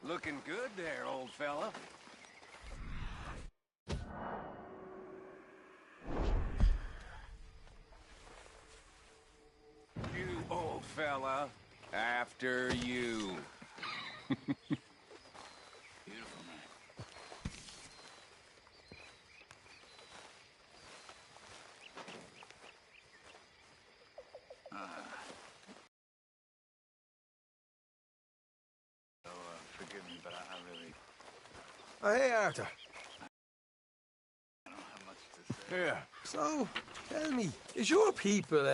Looking good there, old fella. You old fella, after you. Beautiful, man. Forgive me, but I really... Oh, hey, Arthur. I don't have much to say. Yeah. So, tell me, is your people,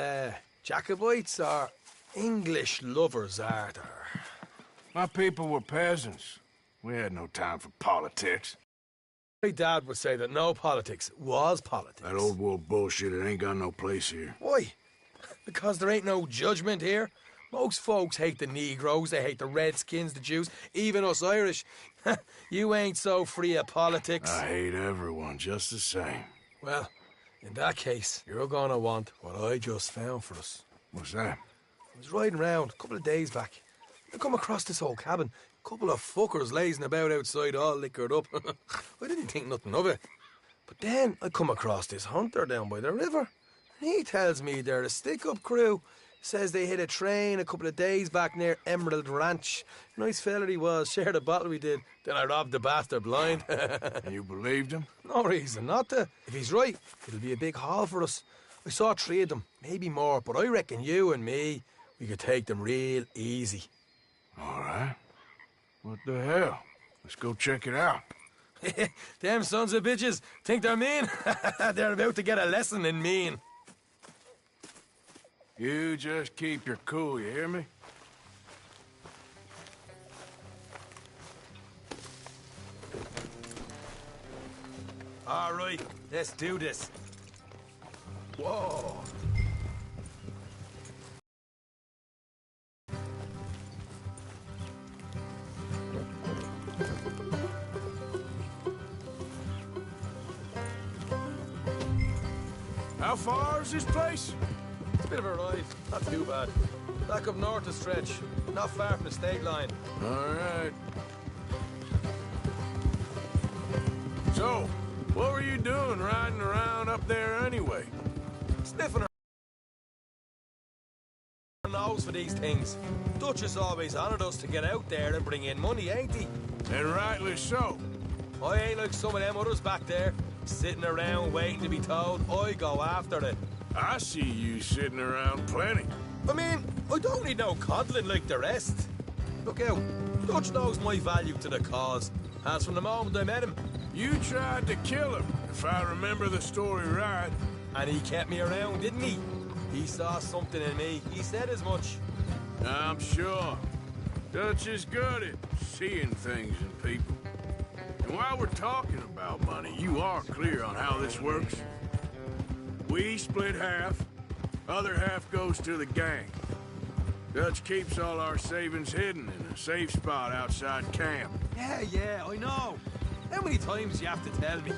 Jacobites or English lovers, Arthur? My people were peasants. We had no time for politics. My dad would say that no politics was politics. That old world bullshit, it ain't got no place here. Why? Because there ain't no judgment here? Most folks hate the Negroes, they hate the Redskins, the Jews, even us Irish. You ain't so free of politics. I hate everyone just the same. Well, in that case, you're gonna want what I just found for us. What's that? I was riding around a couple of days back. I come across this old cabin. A couple of fuckers lazing about outside all liquored up. I didn't think nothing of it. But then I come across this hunter down by the river. And he tells me they're a stick-up crew. Says they hit a train a couple of days back near Emerald Ranch. Nice fella he was, shared a bottle we did. Then I robbed the bastard blind. And you believed him? No reason not to. If he's right, it'll be a big haul for us. I saw 3 of them, maybe more, but I reckon you and me, we could take them real easy. All right. What the hell? Let's go check it out. Them sons of bitches think they're mean. They're about to get a lesson in mean. You just keep your cool, you hear me? All right, let's do this. Whoa. How far is this place? It's a bit of a ride, not too bad. Back up north a stretch, not far from the state line. All right. So, what were you doing riding around up there anyway? Sniffing her nose for these things. Dutch has always honoured us to get out there and bring in money, ain't he? And rightly so. I ain't like some of them others back there, sitting around waiting to be told. I go after it. I see you sitting around plenty. I mean, I don't need no coddling like the rest. Look out, Dutch knows my value to the cause. As from the moment I met him. You tried to kill him, if I remember the story right. And he kept me around, didn't he? He saw something in me. He said as much. I'm sure. Dutch is good at seeing things in people. And while we're talking about money, you are clear on how this works? We split half, other half goes to the gang. Dutch keeps all our savings hidden in a safe spot outside camp. Yeah, I know. How many times do you have to tell me?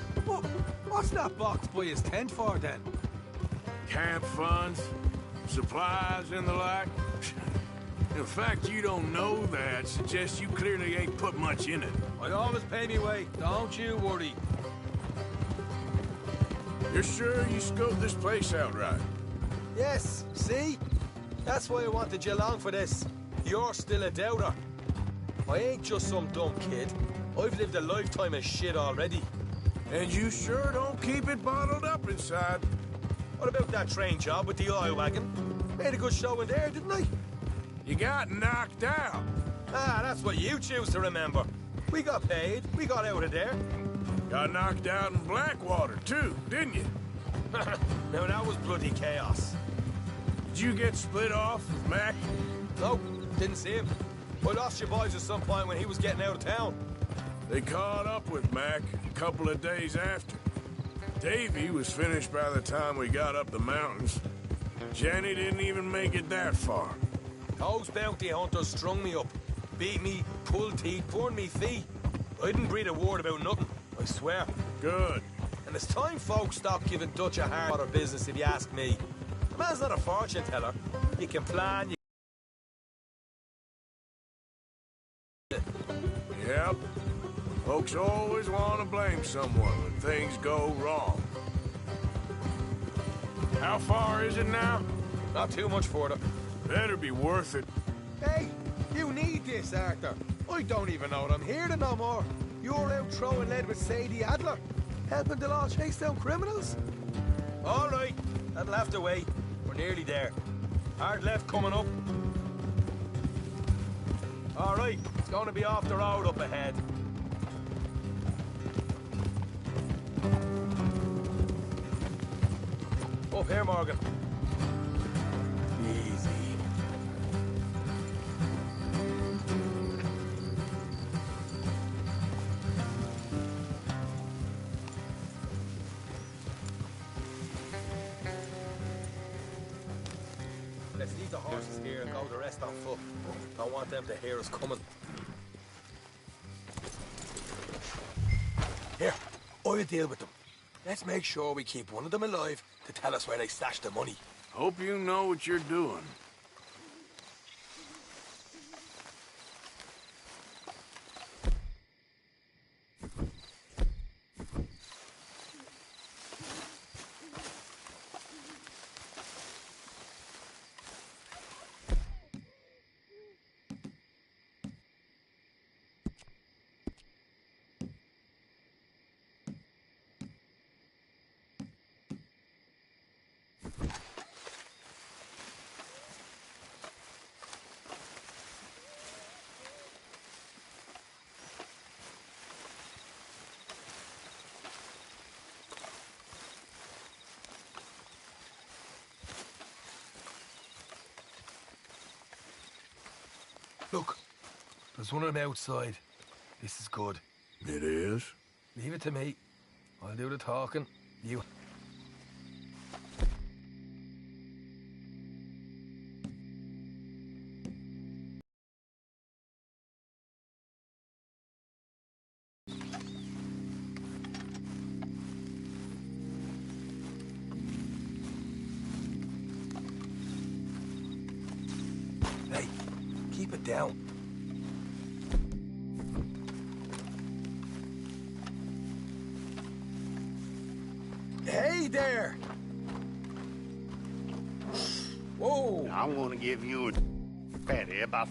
What's that box by his tent for, then? Camp funds, supplies, and the like. The fact you don't know that suggests you clearly ain't put much in it. I always pay me way, don't you worry. You're sure you scoped this place out right? Yes, see? That's why I wanted you along for this. You're still a doubter. I ain't just some dumb kid. I've lived a lifetime of shit already. And you sure don't keep it bottled up inside. What about that train job with the oil wagon? Made a good show in there, didn't I? You got knocked out. Ah, that's what you choose to remember. We got paid. We got out of there. Got knocked out in Blackwater, too, didn't you? Now, that was bloody chaos. Did you get split off with Mac? No, didn't see him. I lost your boys at some point when he was getting out of town. They caught up with Mac a couple of days after. Davy was finished by the time we got up the mountains. Jenny didn't even make it that far. Those bounty hunters strung me up, beat me, pulled teeth, burned me feet. I didn't breathe a word about nothing, I swear. Good. And it's time folks stop giving Dutch a hard water business, if you ask me. The man's not a fortune teller. You can plan, Yep. Folks always want to blame someone when things go wrong. How far is it now? Not too much further. Better be worth it. Hey, you need this, Arthur. I don't even know I'm here to no more. You're out throwing lead with Sadie Adler, helping the law chase down criminals. All right, that'll have to wait. We're nearly there. Hard left coming up. All right, it's going to be off the road up ahead. Up here, Morgan. Easy. Let's leave the horses here and go the rest on foot. Don't want them to hear us coming. Here, I'll deal with them. Let's make sure we keep one of them alive to tell us where they stashed the money. Hope you know what you're doing. Look, there's one of them outside. This is good. It is? Leave it to me. I'll do the talking. You... Hey, keep it down. Hey there! Whoa! I'm gonna give you a fatty about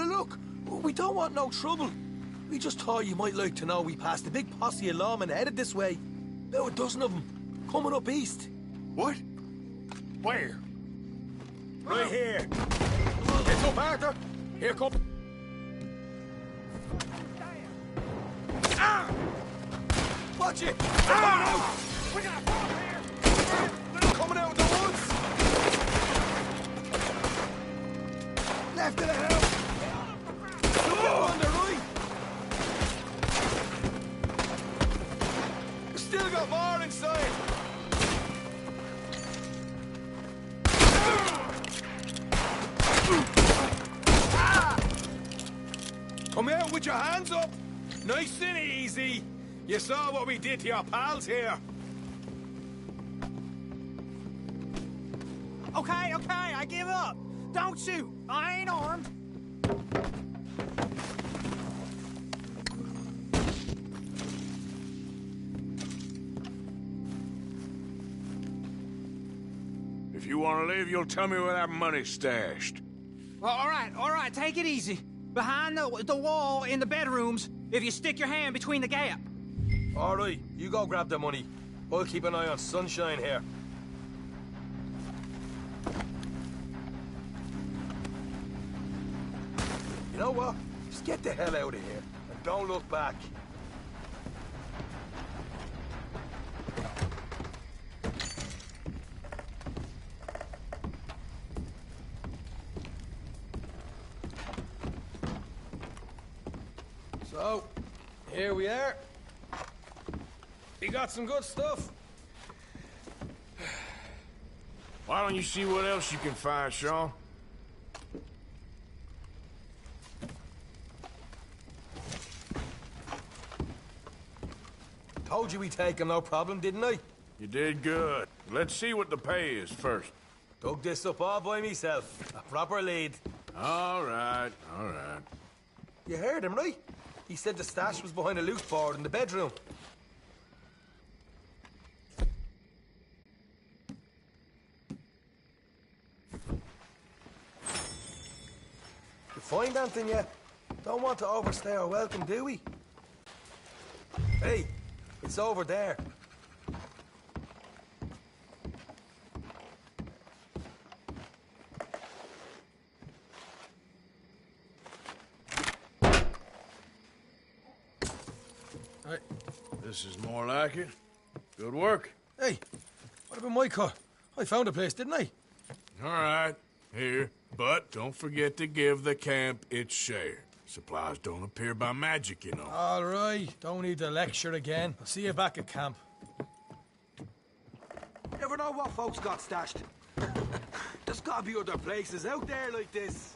Look, we don't want no trouble. We just thought you might like to know we passed a big posse of lawmen headed this way. About a dozen of them, coming up east. what? Where? Right here. Get up, Arthur. Here come... Ah! Watch it! Ah! We got a bomb here! They're coming out of the woods! Left of the house! Oh, on the right! We still got more inside! Come out with your hands up! Nice and easy! You saw what we did to your pals here! Okay, I give up. Don't shoot. I ain't armed. If you want to leave, you'll tell me where that money's stashed. Well, all right, take it easy. Behind the wall in the bedrooms, if you stick your hand between the gap. All right, you go grab the money. I'll keep an eye on Sunshine here. You know what? Just get the hell out of here and don't look back. So, here we are. He got some good stuff. Why don't you see what else you can find, Sean? Told you we'd take him, no problem, didn't I? You did good. Let's see what the pay is first. Dug this up all by myself. A proper lead. All right, all right. You heard him, right? He said the stash was behind a loot board in the bedroom. You find anything yet? Don't want to overstay our welcome, do we? Hey, it's over there. Hey, this is more like it. Good work. Hey, what about my car? I found a place, didn't I? All right, here. But don't forget to give the camp its share. Supplies don't appear by magic, you know. All right, don't need to lecture again. I'll see you back at camp. Never know what folks got stashed. There's gotta be other places out there like this.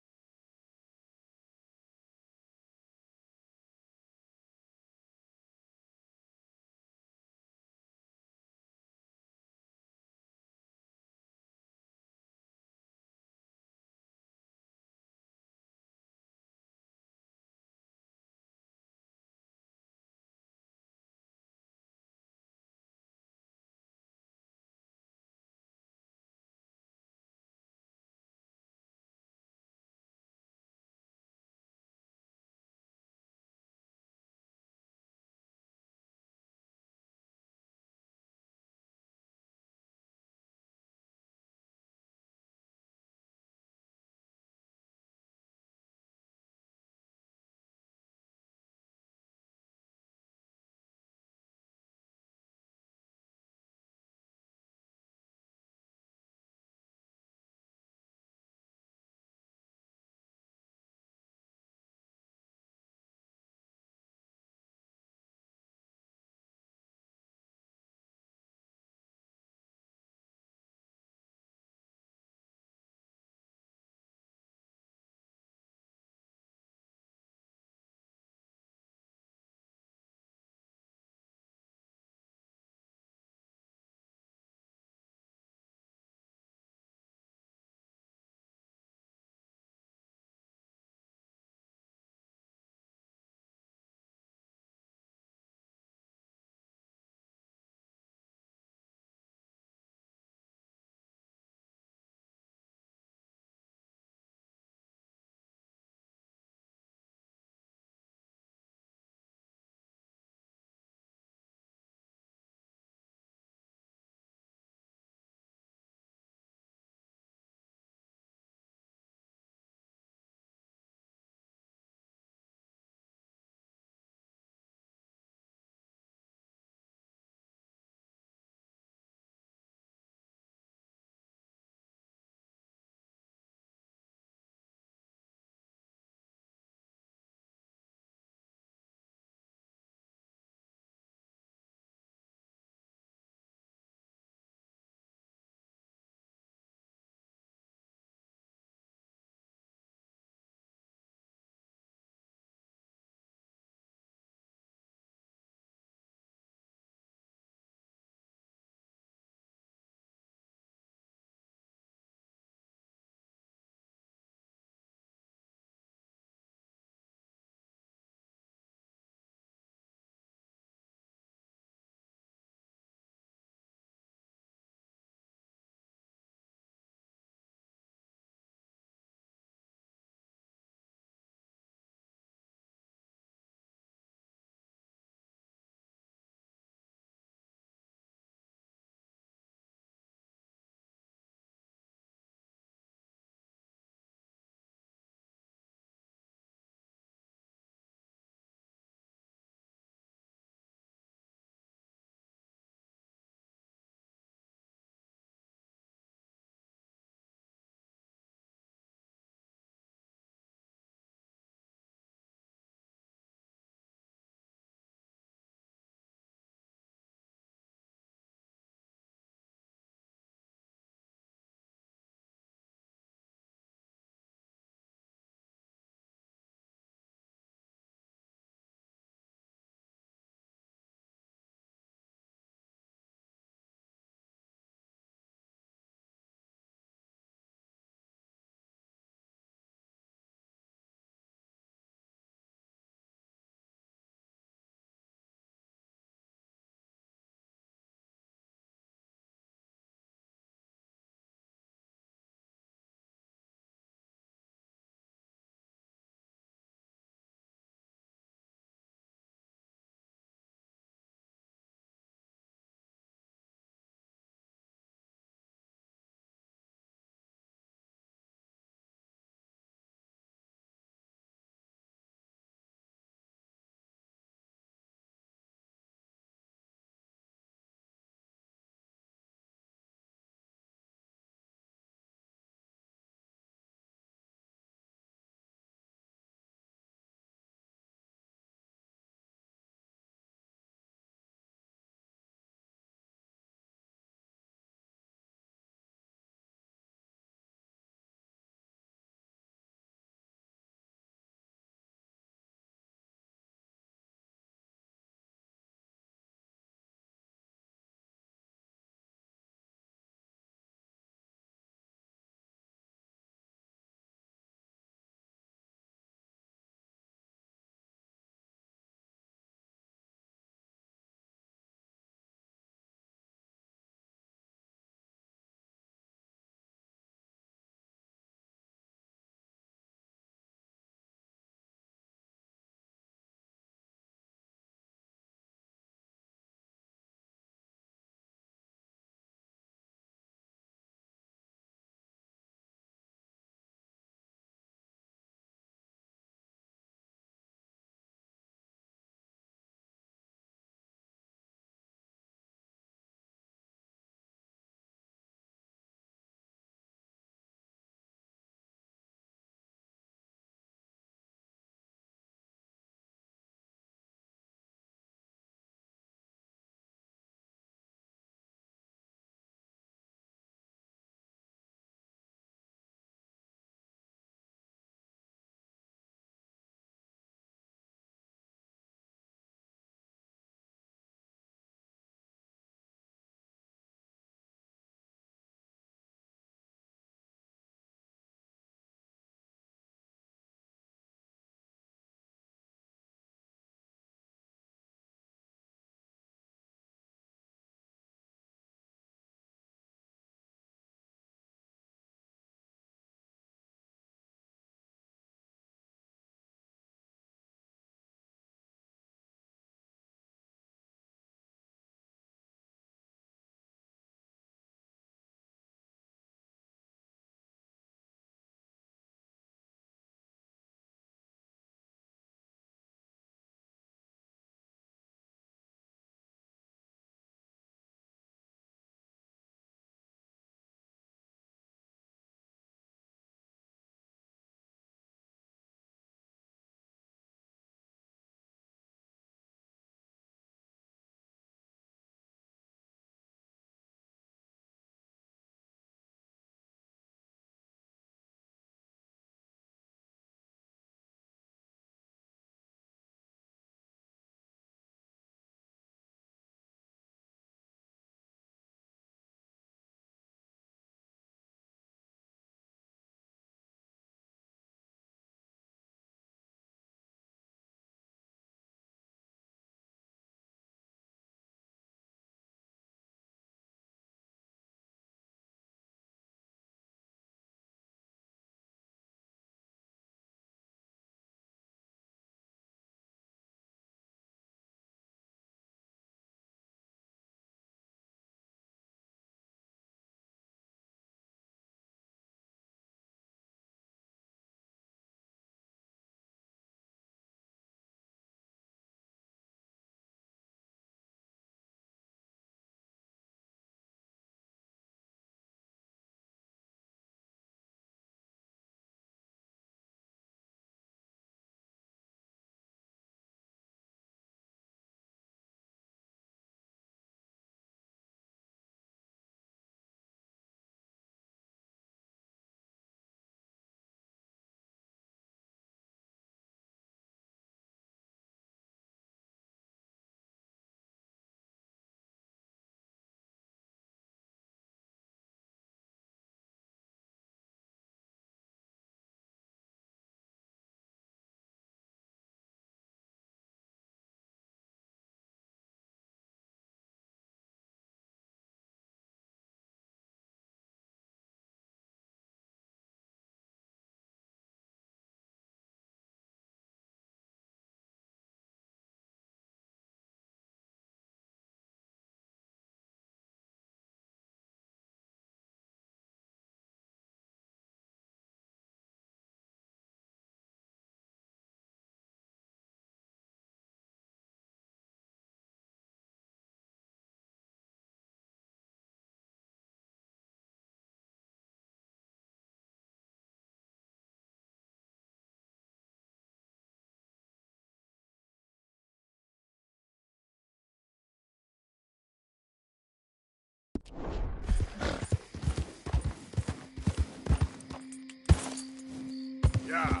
Yeah.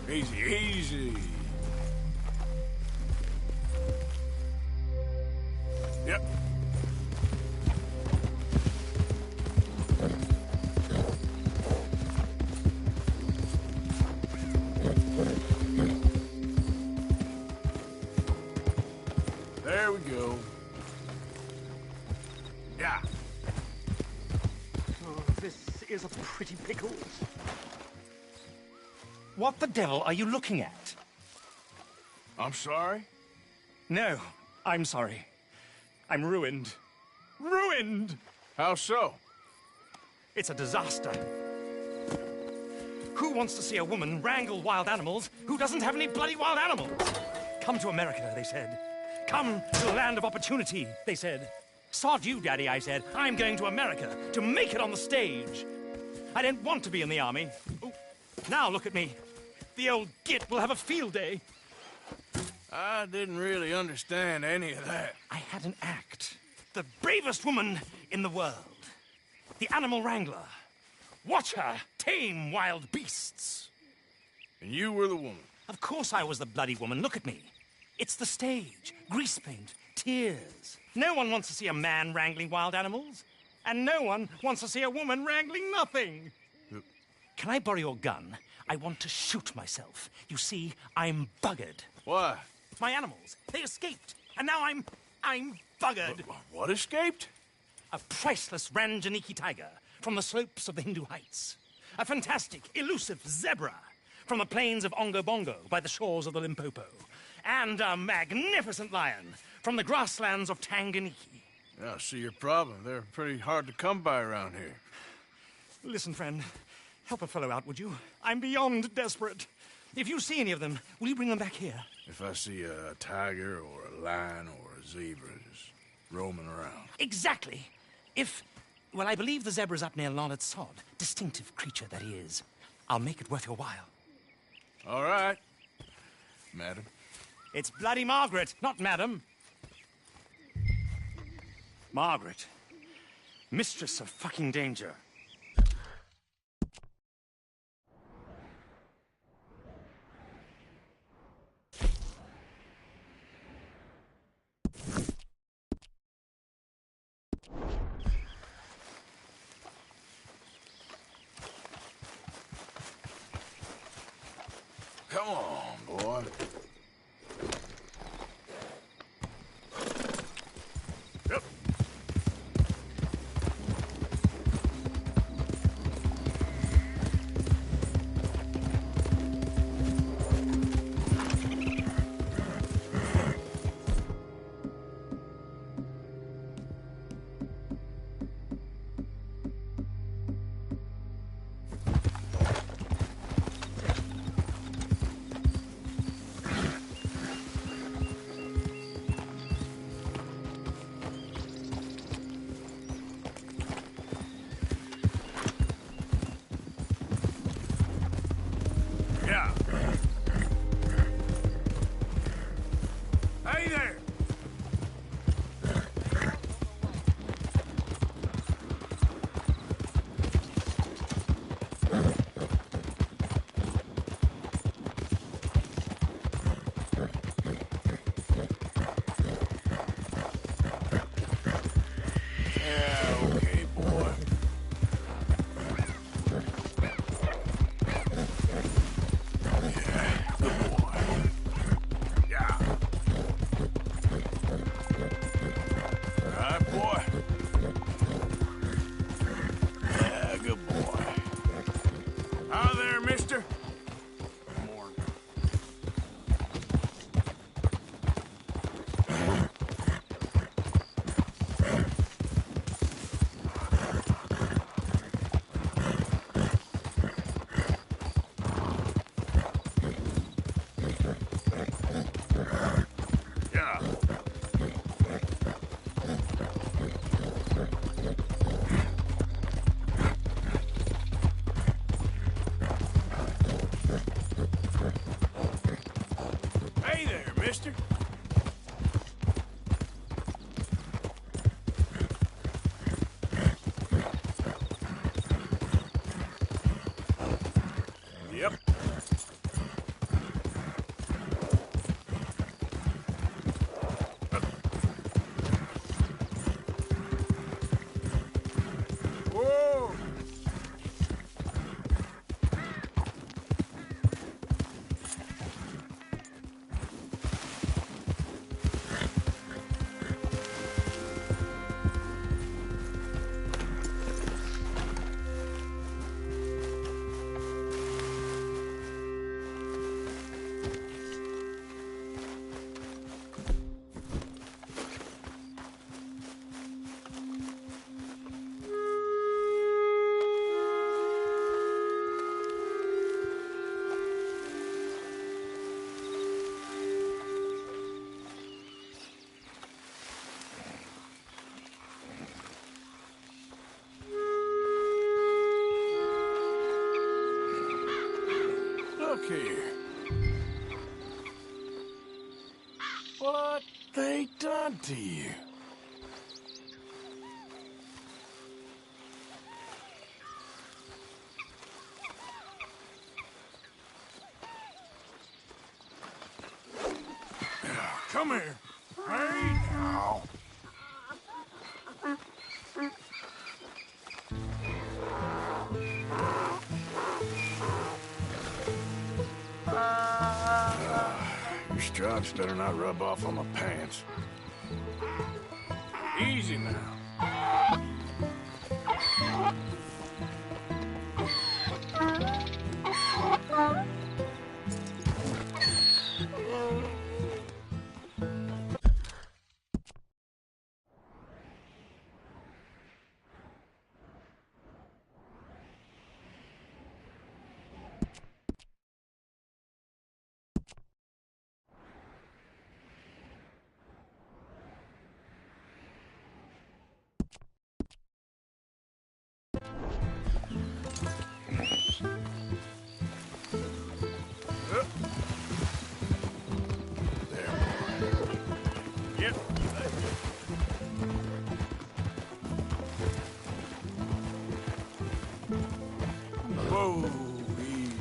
Easy, easy. Yep. There we go. Yeah. Oh, this is a pretty pickle. What the devil are you looking at? I'm sorry? No, I'm sorry. I'm ruined. Ruined! How so? It's a disaster. Who wants to see a woman wrangle wild animals who doesn't have any bloody wild animals? Come to America, they said. Come to the land of opportunity, they said. Sod you, Daddy, I said. I'm going to America to make it on the stage. I didn't want to be in the army. Ooh, now look at me. The old git will have a field day. I didn't really understand any of that. I had an act. The bravest woman in the world. The animal wrangler. Watch her tame wild beasts. And you were the woman. Of course I was the bloody woman. Look at me. It's the stage. Grease paint. Tears. No one wants to see a man wrangling wild animals. And no one wants to see a woman wrangling nothing. Can I borrow your gun? I want to shoot myself. You see, I'm buggered. Why? My animals, they escaped. And now I'm buggered. What escaped? A priceless Ranjaniki tiger from the slopes of the Hindu Heights. A fantastic, elusive zebra from the plains of Ongo Bongo by the shores of the Limpopo. And a magnificent lion from the grasslands of Tanganyika. Yeah, I see your problem. They're pretty hard to come by around here. Listen, friend, help a fellow out, would you? I'm beyond desperate. If you see any of them, will you bring them back here? If I see a tiger or a lion or a zebra just roaming around. Exactly. Well, I believe the zebra's up near Lonnet Sod. Distinctive creature that he is. I'll make it worth your while. All right, madam. It's bloody Margaret, not madam. Margaret. Mistress of fucking danger. Come on, boy. Yep. Yeah. Hey there! Yeah, okay, boy. look here. What they done to you? Come here. Hey, now. Your stripes better not rub off on my pants. Easy now. Yep. Whoa, easy.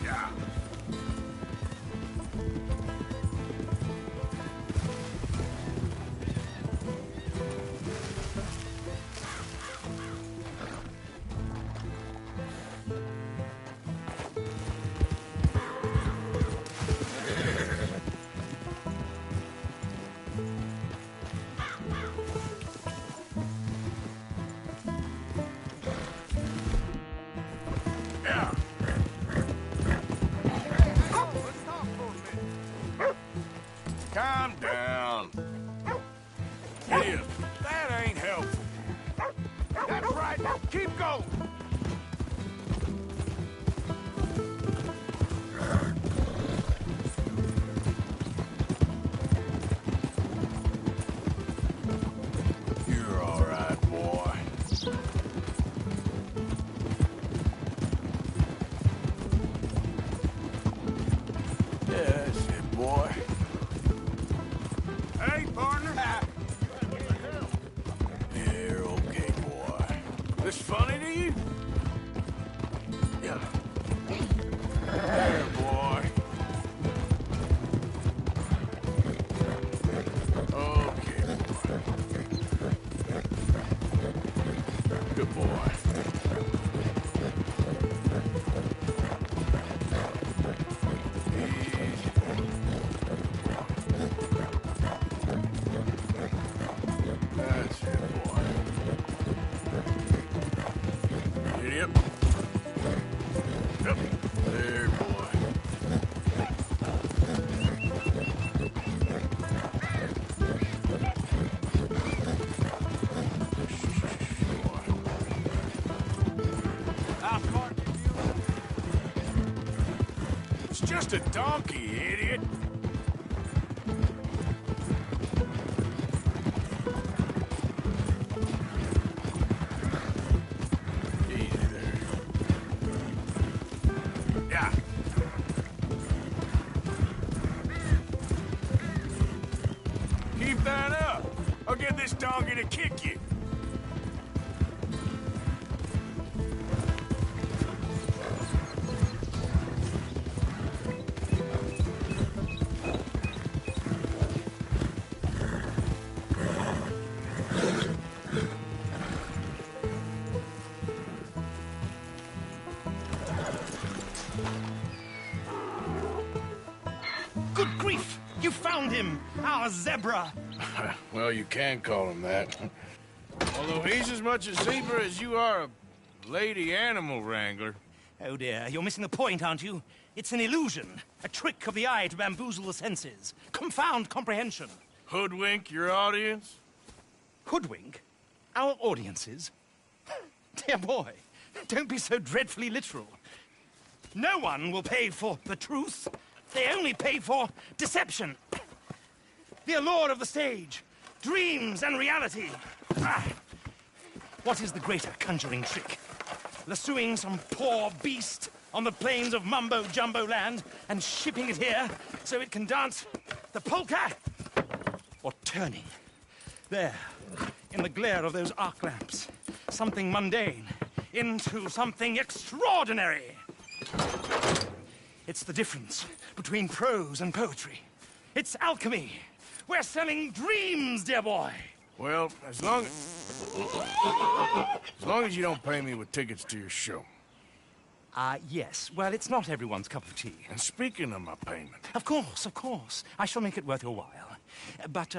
Yeah. Yeah. Calm down. Idiot, that ain't helpful. That's right. Keep going. You're all right, boy. That's it, boy. Hey, partner. You're okay, boy. This funny to you? Yeah. There, boy. Okay, boy. Good boy. That's it, boy. Yep. Yep. There, boy. It's just a donkey, idiot. Easy there. Yeah. Keep that up. I'll get this donkey to kick you. Good grief! You found him! Our zebra! Well, you can call him that. Although he's as much a zebra as you are a lady animal wrangler. Oh dear, you're missing the point, aren't you? It's an illusion. A trick of the eye to bamboozle the senses. Confound comprehension. Hoodwink your audience? Hoodwink? Our audiences? Dear boy, don't be so dreadfully literal. No one will pay for the truth. They only pay for deception. The allure of the stage, dreams and reality. What is the greater conjuring trick? Lassoing some poor beast on the plains of mumbo-jumbo land and shipping it here so it can dance the polka? Or turning there, in the glare of those arc lamps, something mundane into something extraordinary? It's the difference between prose and poetry. It's alchemy. We're selling dreams, dear boy. Well, as long as you don't pay me with tickets to your show. Yes. Well, it's not everyone's cup of tea. And speaking of my payment... Of course, of course. I shall make it worth your while. But,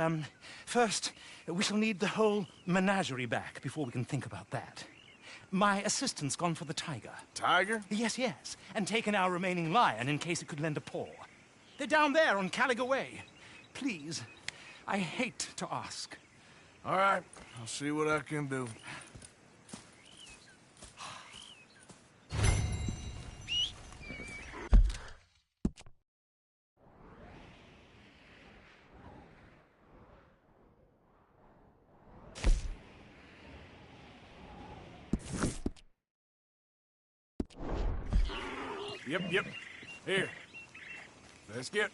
first, we shall need the whole menagerie back before we can think about that. My assistant's gone for the tiger. Tiger? Yes, yes. And taken our remaining lion in case it could lend a paw. They're down there on Caliga Way. Please, I hate to ask. All right, I'll see what I can do. Yep. Here. Let's get...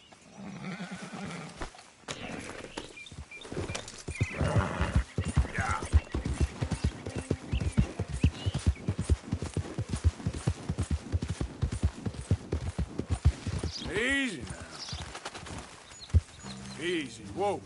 Yeah. Easy now. Easy. Whoa.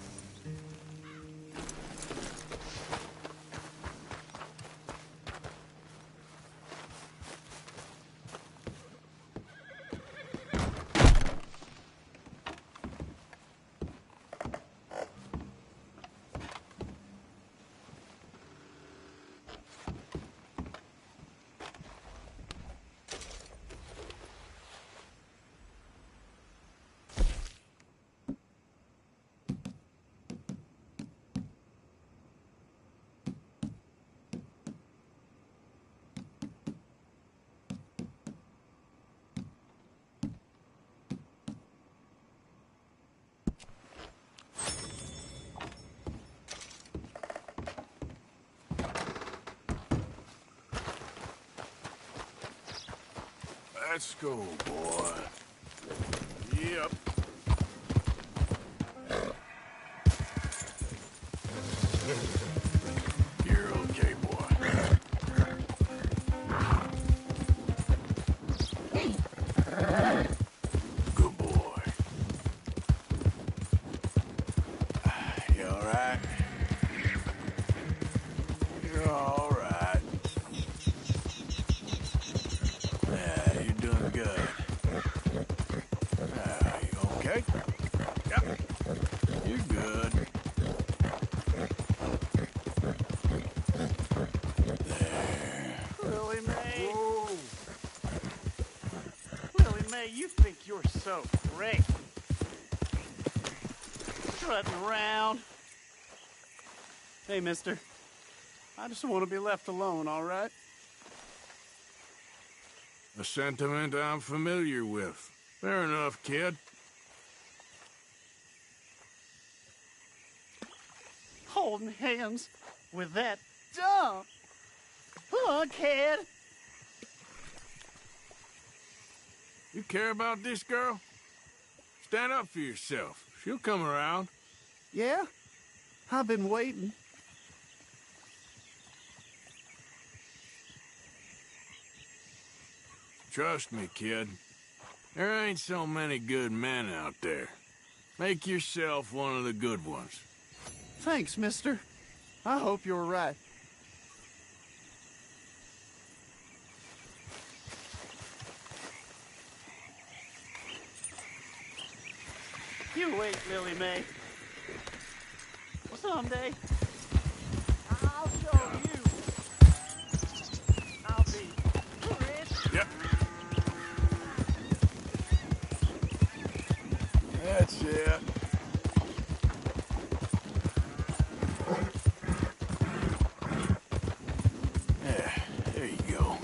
Let's go, boy. Yep. You're okay, boy. Good boy. You all right? You're all right. Yeah, you're doing good. You okay? Yep. You're good. Willie Mae. Whoa. Willie Mae, you think you're so great. Strutting around. Hey, mister. I just want to be left alone, all right? A sentiment I'm familiar with. Fair enough, kid. Holding hands with that dumb lunkhead. You care about this girl? Stand up for yourself. She'll come around. Yeah? I've been waiting. Trust me, kid. There ain't so many good men out there. Make yourself one of the good ones. Thanks, mister. I hope you're right. You wait, Lily Mae. Someday, I'll show you. I'll be rich. Yep. That's it. Yeah, there you go.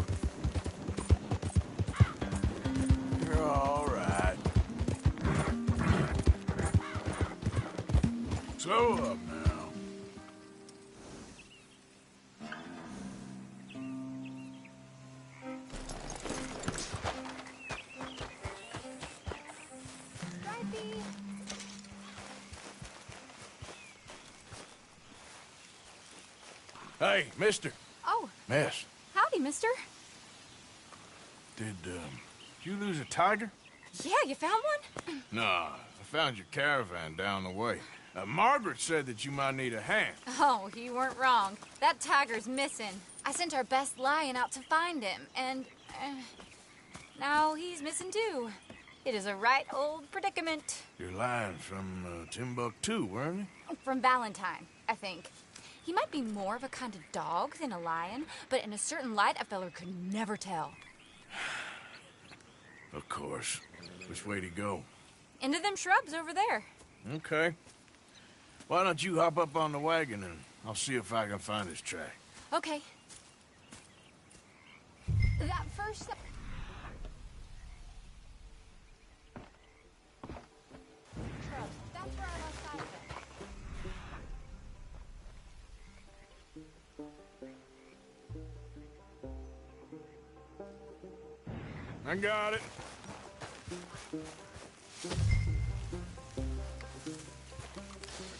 Grow up now. Hey, mister. Oh, Miss, howdy, mister. did you lose a tiger? Yeah, you found one? Nah, I found your caravan down the way. Margaret said that you might need a hand. Oh, you weren't wrong. That tiger's missing. I sent our best lion out to find him, and now he's missing too. It is a right old predicament. You're lying from Timbuktu, weren't you? From Valentine, I think. He might be more of a kind of dog than a lion, but in a certain light, a feller could never tell. Of course. Which way to go? Into them shrubs over there. Okay. Why don't you hop up on the wagon and I'll see if I can find his track. Okay. That first... Shrubs. That's where I lost sight of it. I got it.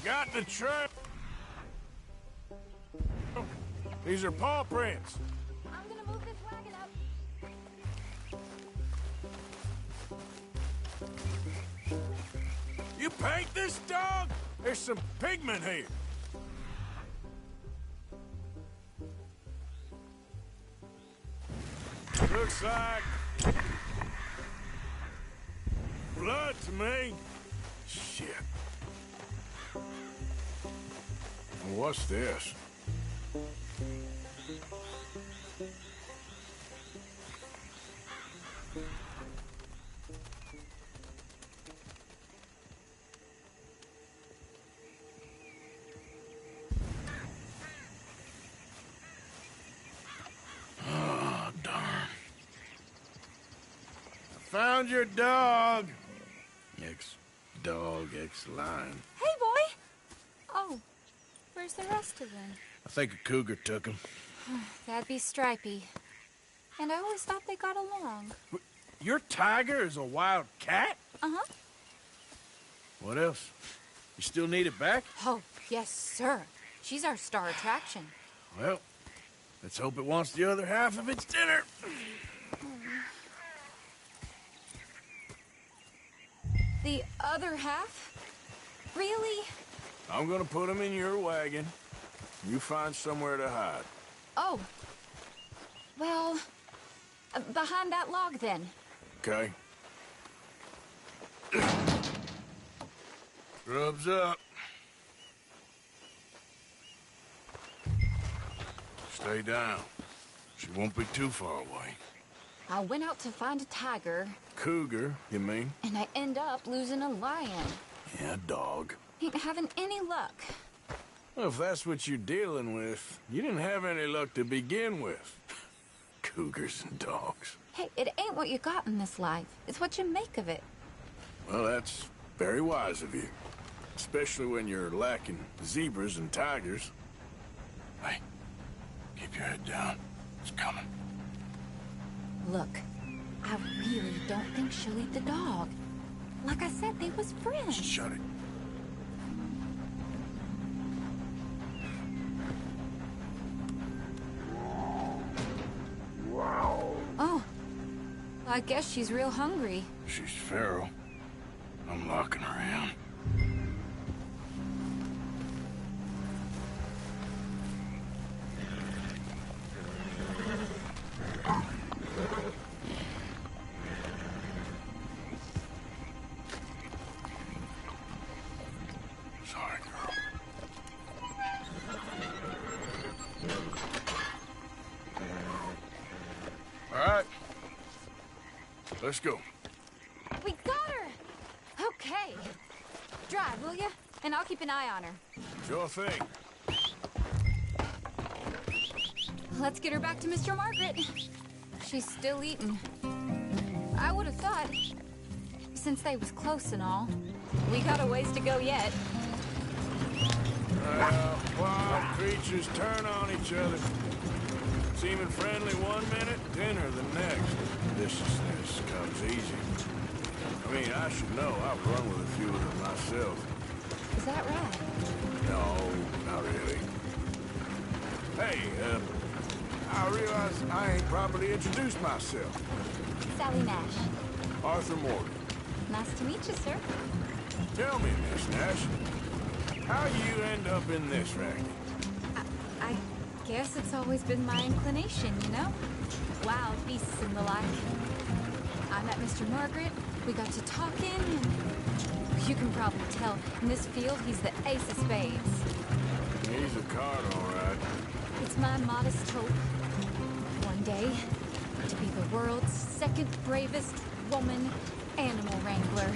Got the trail. These are paw prints. I'm gonna move this wagon up. You paint this dog? There's some pigment here. Looks like blood to me. Shit. What's this? Oh, darn. Found your dog. Ex-dog, ex-lion. Hey, boy! Oh, where's the rest of them? I think a cougar took him. That'd be Stripey. And I always thought they got along. Your tiger is a wild cat? Uh-huh. What else? You still need it back? Oh, yes, sir. She's our star attraction. Well, let's hope it wants the other half of its dinner. The other half? Really? I'm gonna put him in your wagon. You find somewhere to hide. Oh. Well, behind that log, then. Okay? Rubs up. Stay down. She won't be too far away. I went out to find a tiger, Cougar, you mean? and I end up losing a lion. Yeah, dog. Ain't having any luck. Well, if that's what you're dealing with, you didn't have any luck to begin with. Cougars and dogs. Hey, it ain't what you got in this life. It's what you make of it. Well, that's very wise of you. Especially when you're lacking zebras and tigers. Hey, keep your head down. It's coming. Look, I really don't think she'll eat the dog. Like I said, they was friends. Shut it. Oh, I guess she's real hungry. She's feral. I'm locking her in. Sorry, girl. All right. Let's go. We got her! Okay. Drive, will you? And I'll keep an eye on her. Sure thing. Let's get her back to Mr. Margaret. She's still eating. I would have thought, since they was close and all, we got a ways to go yet. Wild creatures turn on each other. Seeming friendly one minute, dinner the next. Viciousness comes easy. I mean, I should know. I've run with a few of them myself. Is that right? No, not really. Hey, I realize I ain't properly introduced myself. Sally Nash. Arthur Morgan. Nice to meet you, sir. Tell me, Miss Nash, how you end up in this racket? I guess it's always been my inclination, you know? Wild beasts and the like. I met Mr. Margaret, we got to talking, and you can probably tell, in this field, he's the ace of spades. He's a card, all right. It's my modest hope, one day, to be the world's second bravest woman animal wrangler.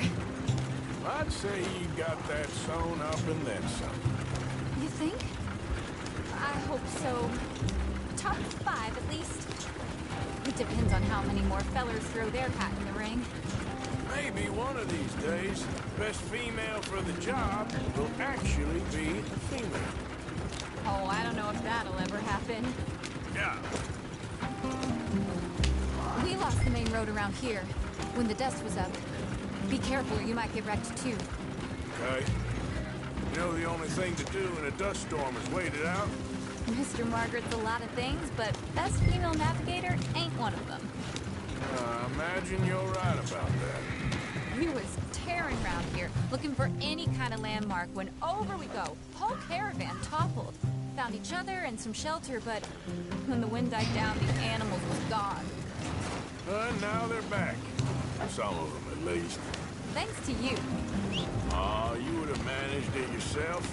I'd say you got that sewn up and then some. You think? I hope so. Top 5, at least. It depends on how many more fellers throw their hat in the ring. Maybe one of these days, best female for the job will actually be a female. Oh, I don't know if that'll ever happen. Yeah. We lost the main road around here when the dust was up. Be careful or you might get wrecked too. Okay. You know the only thing to do in a dust storm is wait it out? Mr. Margaret's a lot of things, but best female navigator ain't one of them. Imagine you're right about that. We was tearing around here, looking for any kind of landmark when over we go. Whole caravan toppled. Found each other and some shelter, but when the wind died down, the animals was gone. And now they're back. Some of them, at least. Thanks to you. Oh, you would have managed it yourself.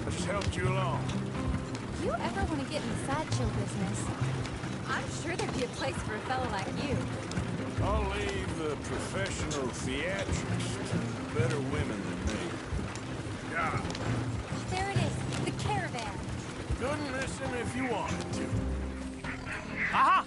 I just helped you along. If you ever want to get in the sideshow business, I'm sure there'd be a place for a fellow like you. I'll leave the professional theatrics to better women than me. Yeah. Oh, there it is, the caravan. Couldn't miss him if you wanted to. Aha!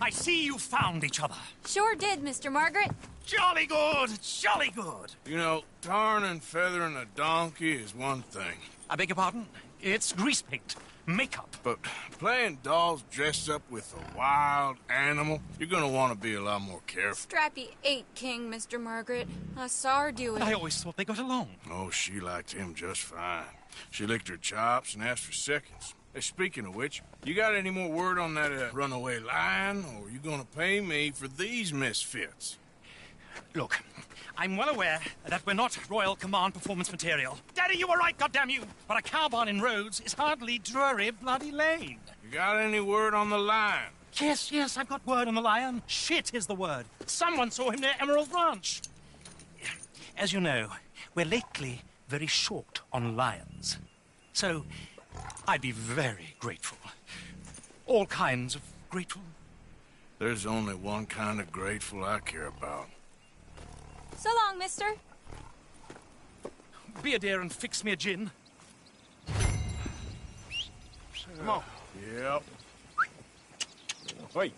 I see you found each other. Sure did, Mr. Margaret. Jolly good, jolly good. You know, tarring and feathering a donkey is one thing. I beg your pardon? It's grease paint, makeup. But playing dolls dressed up with a wild animal, you're gonna want to be a lot more careful. Strappy ate King, Mr. Margaret. I saw her do it. I always thought they got along. Oh, she liked him just fine. She licked her chops and asked for seconds. Hey, speaking of which, you got any more word on that runaway lion, or are you gonna pay me for these misfits? Look, I'm well aware that we're not Royal Command performance material. Daddy, you were right, goddamn you! But a cow barn in Rhodes is hardly Drury Bloody Lane. You got any word on the lion? Yes, I've got word on the lion. Shit is the word. Someone saw him near Emerald Ranch. As you know, we're lately very short on lions. So, I'd be very grateful. All kinds of grateful. There's only one kind of grateful I care about. So long, mister. Be a dear and fix me a gin. Come on. Yep. Wait.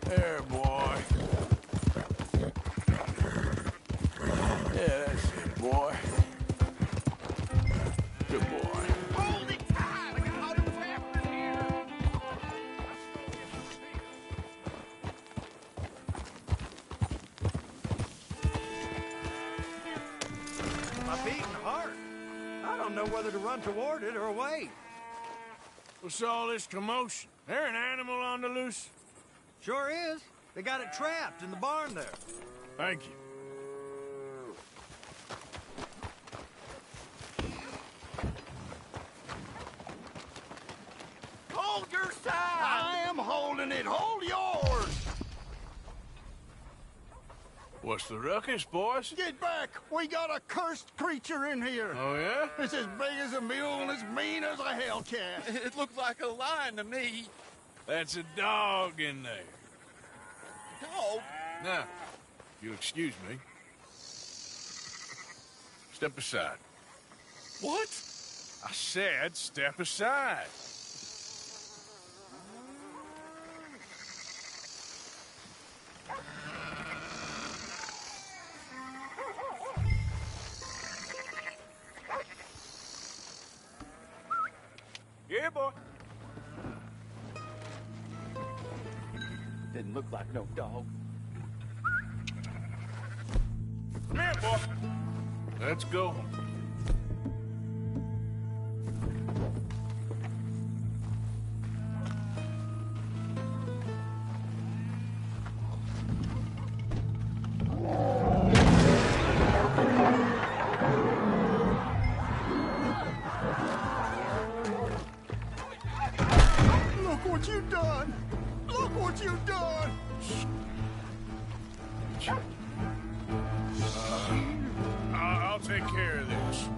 There, boy. Yeah, that's it, boy. Good boy. Hold it tight! I got all the weapons here! My beating heart. I don't know whether to run toward it or wait. What's all this commotion? There an animal on the loose? Sure is. They got it trapped in the barn there. Thank you. Hold your side! I am holding it! Hold yours! What's the ruckus, boys? Get back! We got a cursed creature in here. Oh, yeah? It's as big as a mule and as mean as a hellcat. It looked like a lion to me. That's a dog in there. Dog? Now, if you'll excuse me. Step aside. What? I said step aside. Yeah, boy. Didn't look like no dog. Come here, boy. Let's go. Look what you done! Look what you done! I'll take care of this.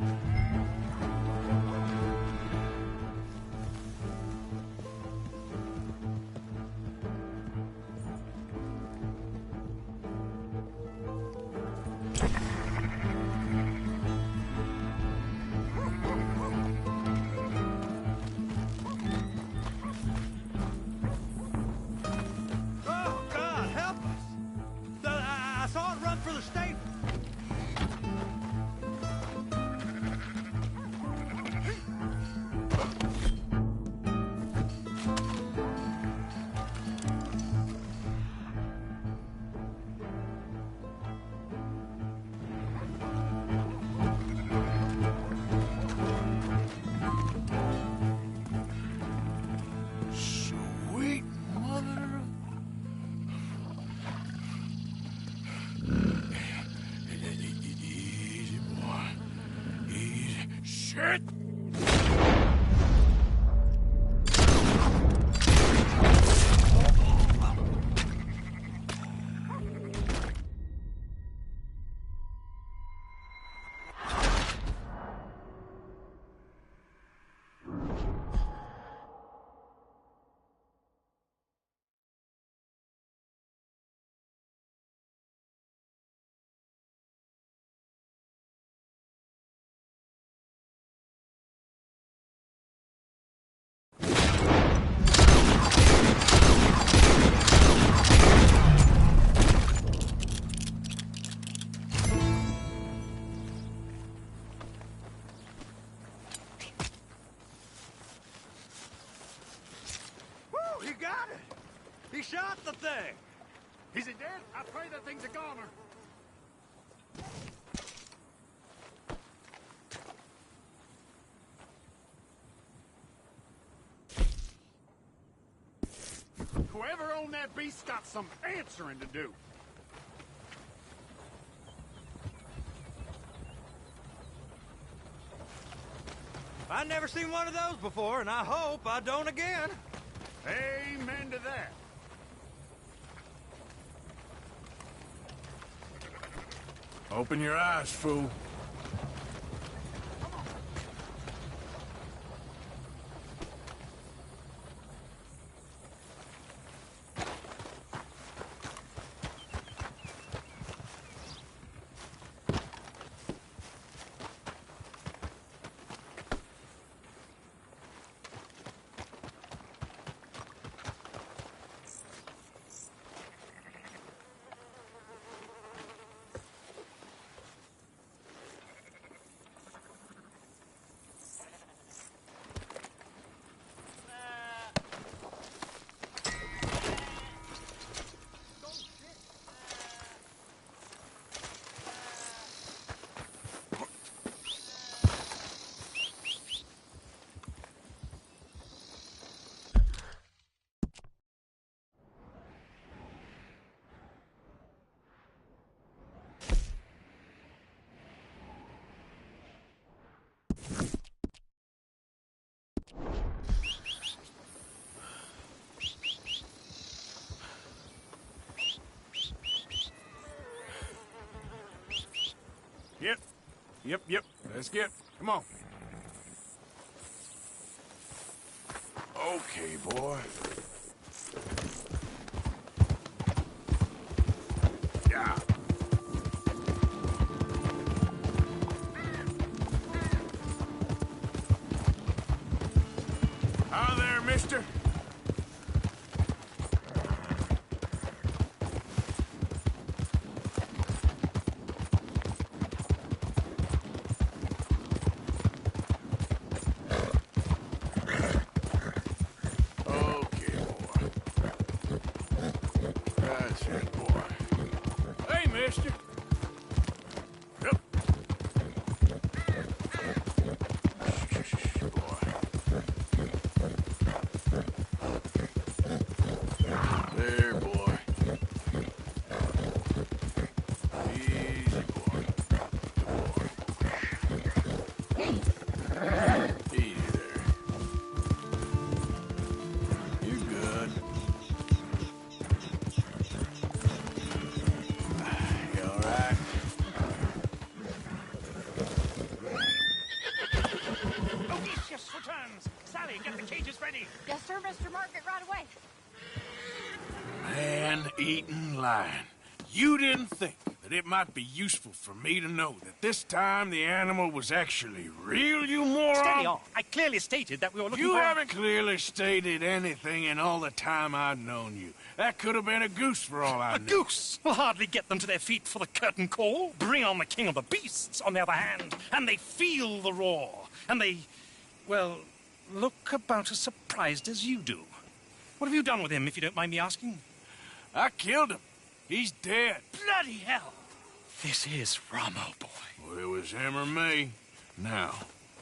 Oh, God, help us! I saw it run for the stable. Sweet mother. Easy, boy. Easy. Shit! Woo, he got it! He shot the thing! Is it dead? I pray that thing's a goner. Whoever owned that beast got some answering to do. I've never seen one of those before, and I hope I don't again. Amen to that. Open your eyes, fool. Yep. Let's get. Come on. Okay, boy. Yeah. Hi there, mister. Yes, sir, Mr. Margaret, right away. Man-eating lion. You didn't think that it might be useful for me to know that this time the animal was actually real, you moron? Steady on. I clearly stated that we were looking for... You haven't clearly stated anything in all the time I've known you. That could have been a goose for all I know. A goose will hardly get them to their feet for the curtain call. Bring on the king of the beasts, on the other hand, and they feel the roar. And they, well, look about as surprised as you do. What have you done with him, if you don't mind me asking? I killed him. He's dead. Bloody hell! This is Ramo, boy. Well, it was him or me. Now,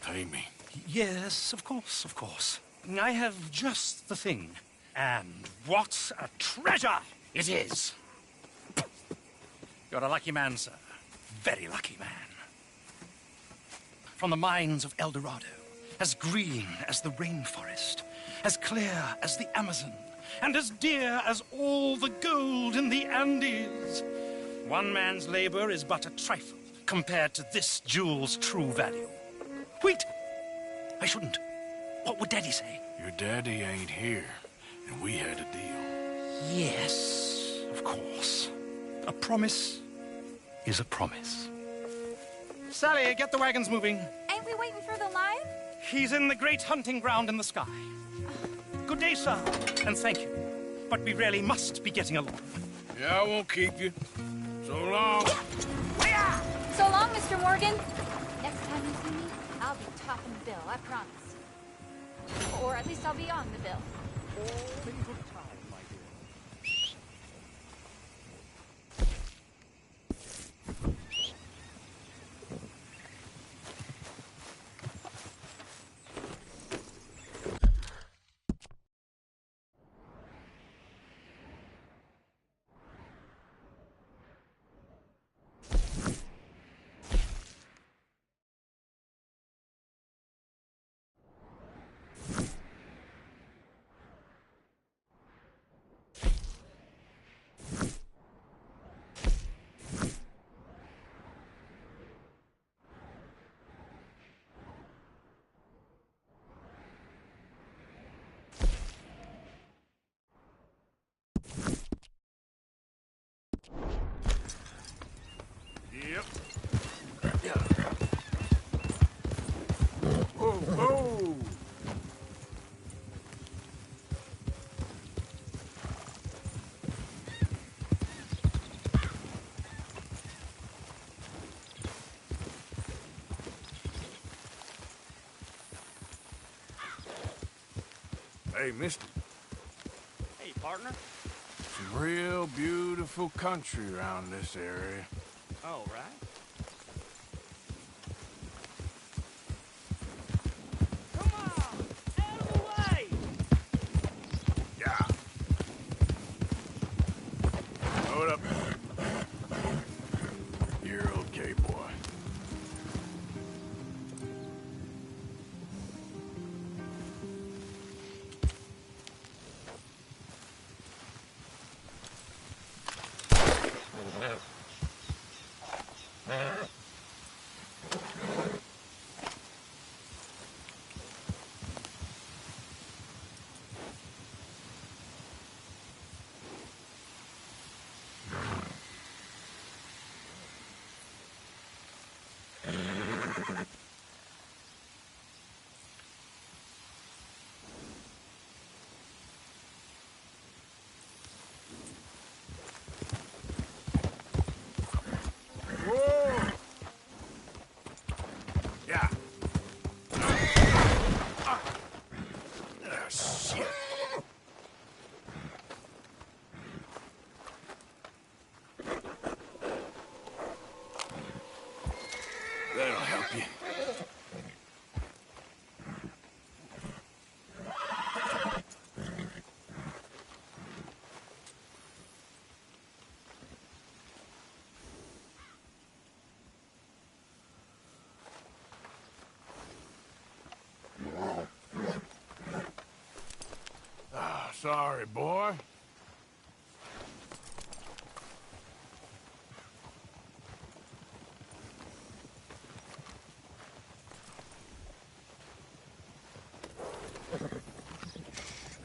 pay me. Yes, of course. I have just the thing. And what a treasure it is! You're a lucky man, sir. Very lucky man. From the mines of El Dorado, as green as the rainforest, as clear as the Amazon, and as dear as all the gold in the Andes. One man's labor is but a trifle compared to this jewel's true value. Wait! I shouldn't. What would Daddy say? Your daddy ain't here, and we had a deal. Yes, of course. A promise is a promise. Sally, get the wagons moving. Ain't we waiting for the lion? He's in the great hunting ground in the sky. Good day, sir, and thank you. But we really must be getting along. Yeah, I won't keep you. So long. So long, Mr. Morgan. Next time you see me, I'll be topping the bill, I promise. Or at least I'll be on the bill. All in good time, my dear. Yep. Oh. Hey, mister. Hey, partner. Some real beautiful country around this area. All right. Come on! Out of the way! Yeah. Hold up. You're okay, boy. you. That'll help you. Sorry, boy.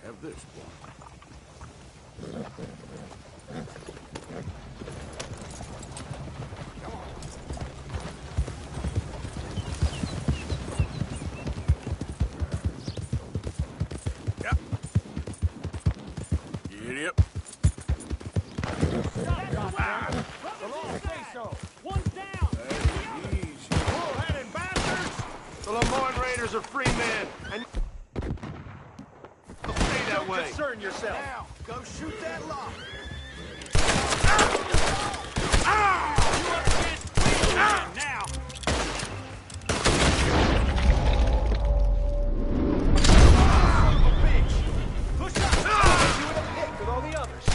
Have this, boy. The Lemoyne Raiders are free men, and stay that way. Concern yourself. Now, go shoot that lock. Now. Push up. You in a pit with all the others.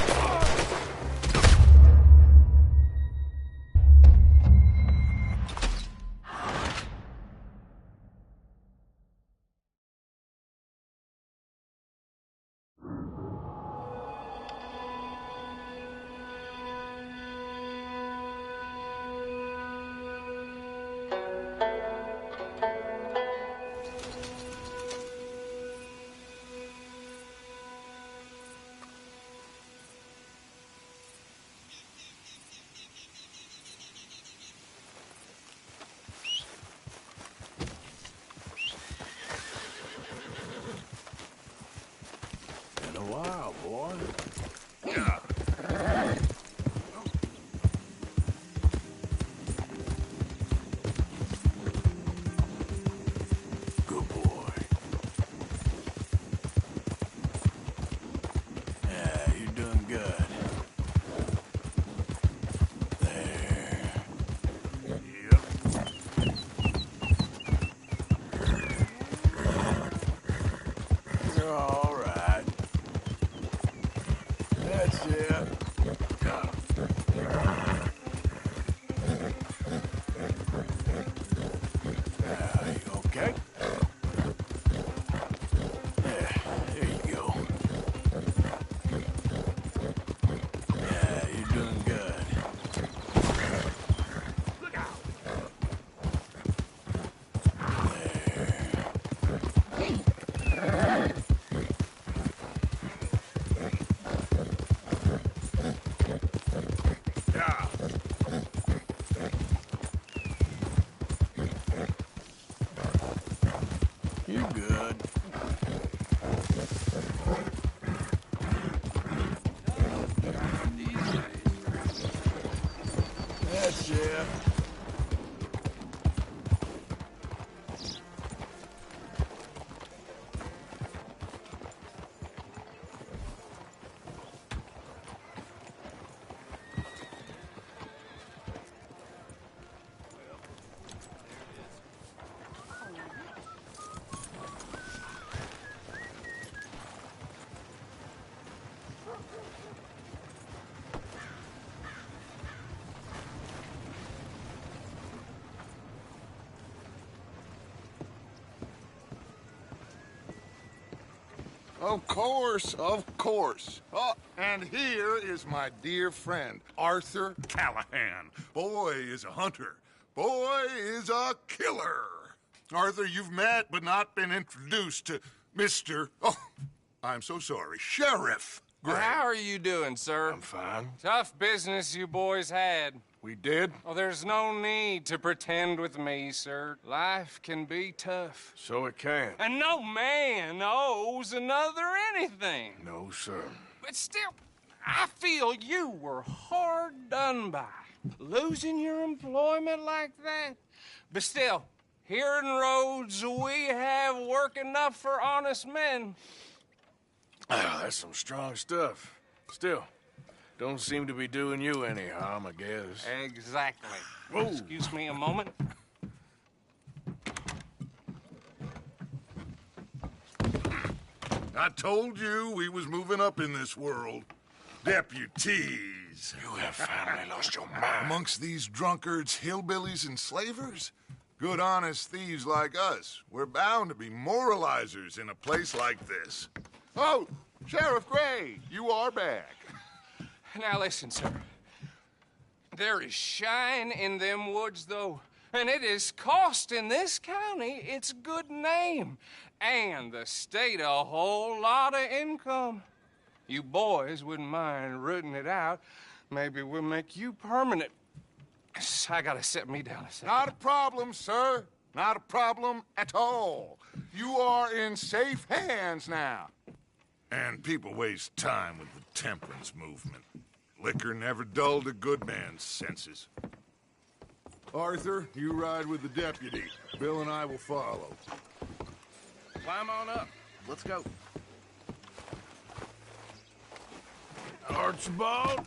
Been a while, boy. Good boy. Yeah, you're doing good. There. Yep. You're all right. That's it. You okay? There you go. Yeah, you're doing good. Look out. Yeah. You're good. That's it. Of course, of course. Oh, and here is my dear friend, Arthur Callahan. Boy is a hunter. Boy is a killer. Arthur, you've met but not been introduced to Mr. Oh, I'm so sorry, Sheriff Gray. Well, how are you doing, sir? I'm fine. Tough business you boys had. We did? Oh, there's no need to pretend with me, sir. Life can be tough. So it can. And no man owes another anything. No, sir. But still, I feel you were hard done by. Losing your employment like that. But still, here in Rhodes, we have work enough for honest men. Ah, that's some strong stuff. Still, don't seem to be doing you any harm, I guess. Exactly. Whoa. Excuse me a moment. I told you we was moving up in this world. Deputies. You have finally lost your mind. Amongst these drunkards, hillbillies, and slavers? Good, honest thieves like us. We're bound to be moralizers in a place like this. Oh, Sheriff Gray, you are back. Now listen, sir. There is shine in them woods, though, and it is costing this county its good name and the state a whole lot of income. You boys wouldn't mind rooting it out. Maybe we'll make you permanent. I gotta set me down a second. Not a problem, sir. Not a problem at all. You are in safe hands now. And people waste time with the temperance movement. Liquor never dulled a good man's senses. Arthur, you ride with the deputy. Bill and I will follow. Climb on up. Let's go. Archibald?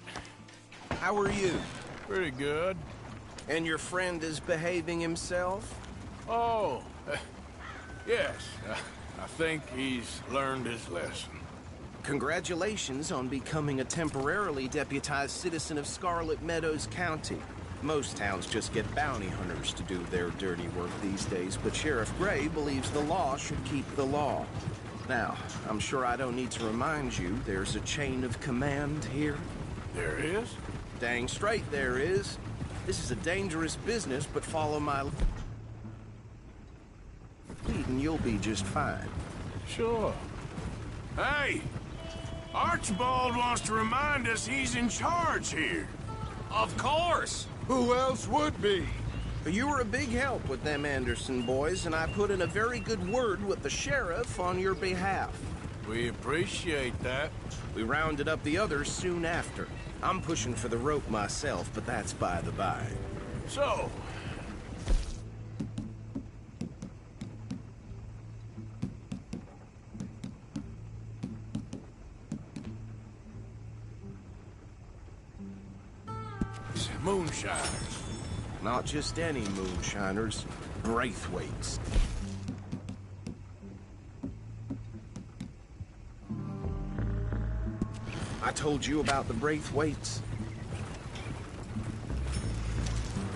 How are you? Pretty good. And your friend is behaving himself? Oh, yes. I think he's learned his lesson. Congratulations on becoming a temporarily deputized citizen of Scarlet Meadows County. Most towns just get bounty hunters to do their dirty work these days, but Sheriff Gray believes the law should keep the law. Now, I'm sure I don't need to remind you there's a chain of command here. There is? Dang straight there is. This is a dangerous business, but follow my lead and you'll be just fine. Sure. Hey! Archibald wants to remind us he's in charge here. Of course! Who else would be? You were a big help with them Anderson boys, and I put in a very good word with the sheriff on your behalf. We appreciate that. We rounded up the others soon after. I'm pushing for the rope myself, but that's by the by. So, moonshiners. Not just any moonshiners, Braithwaites. I told you about the Braithwaites.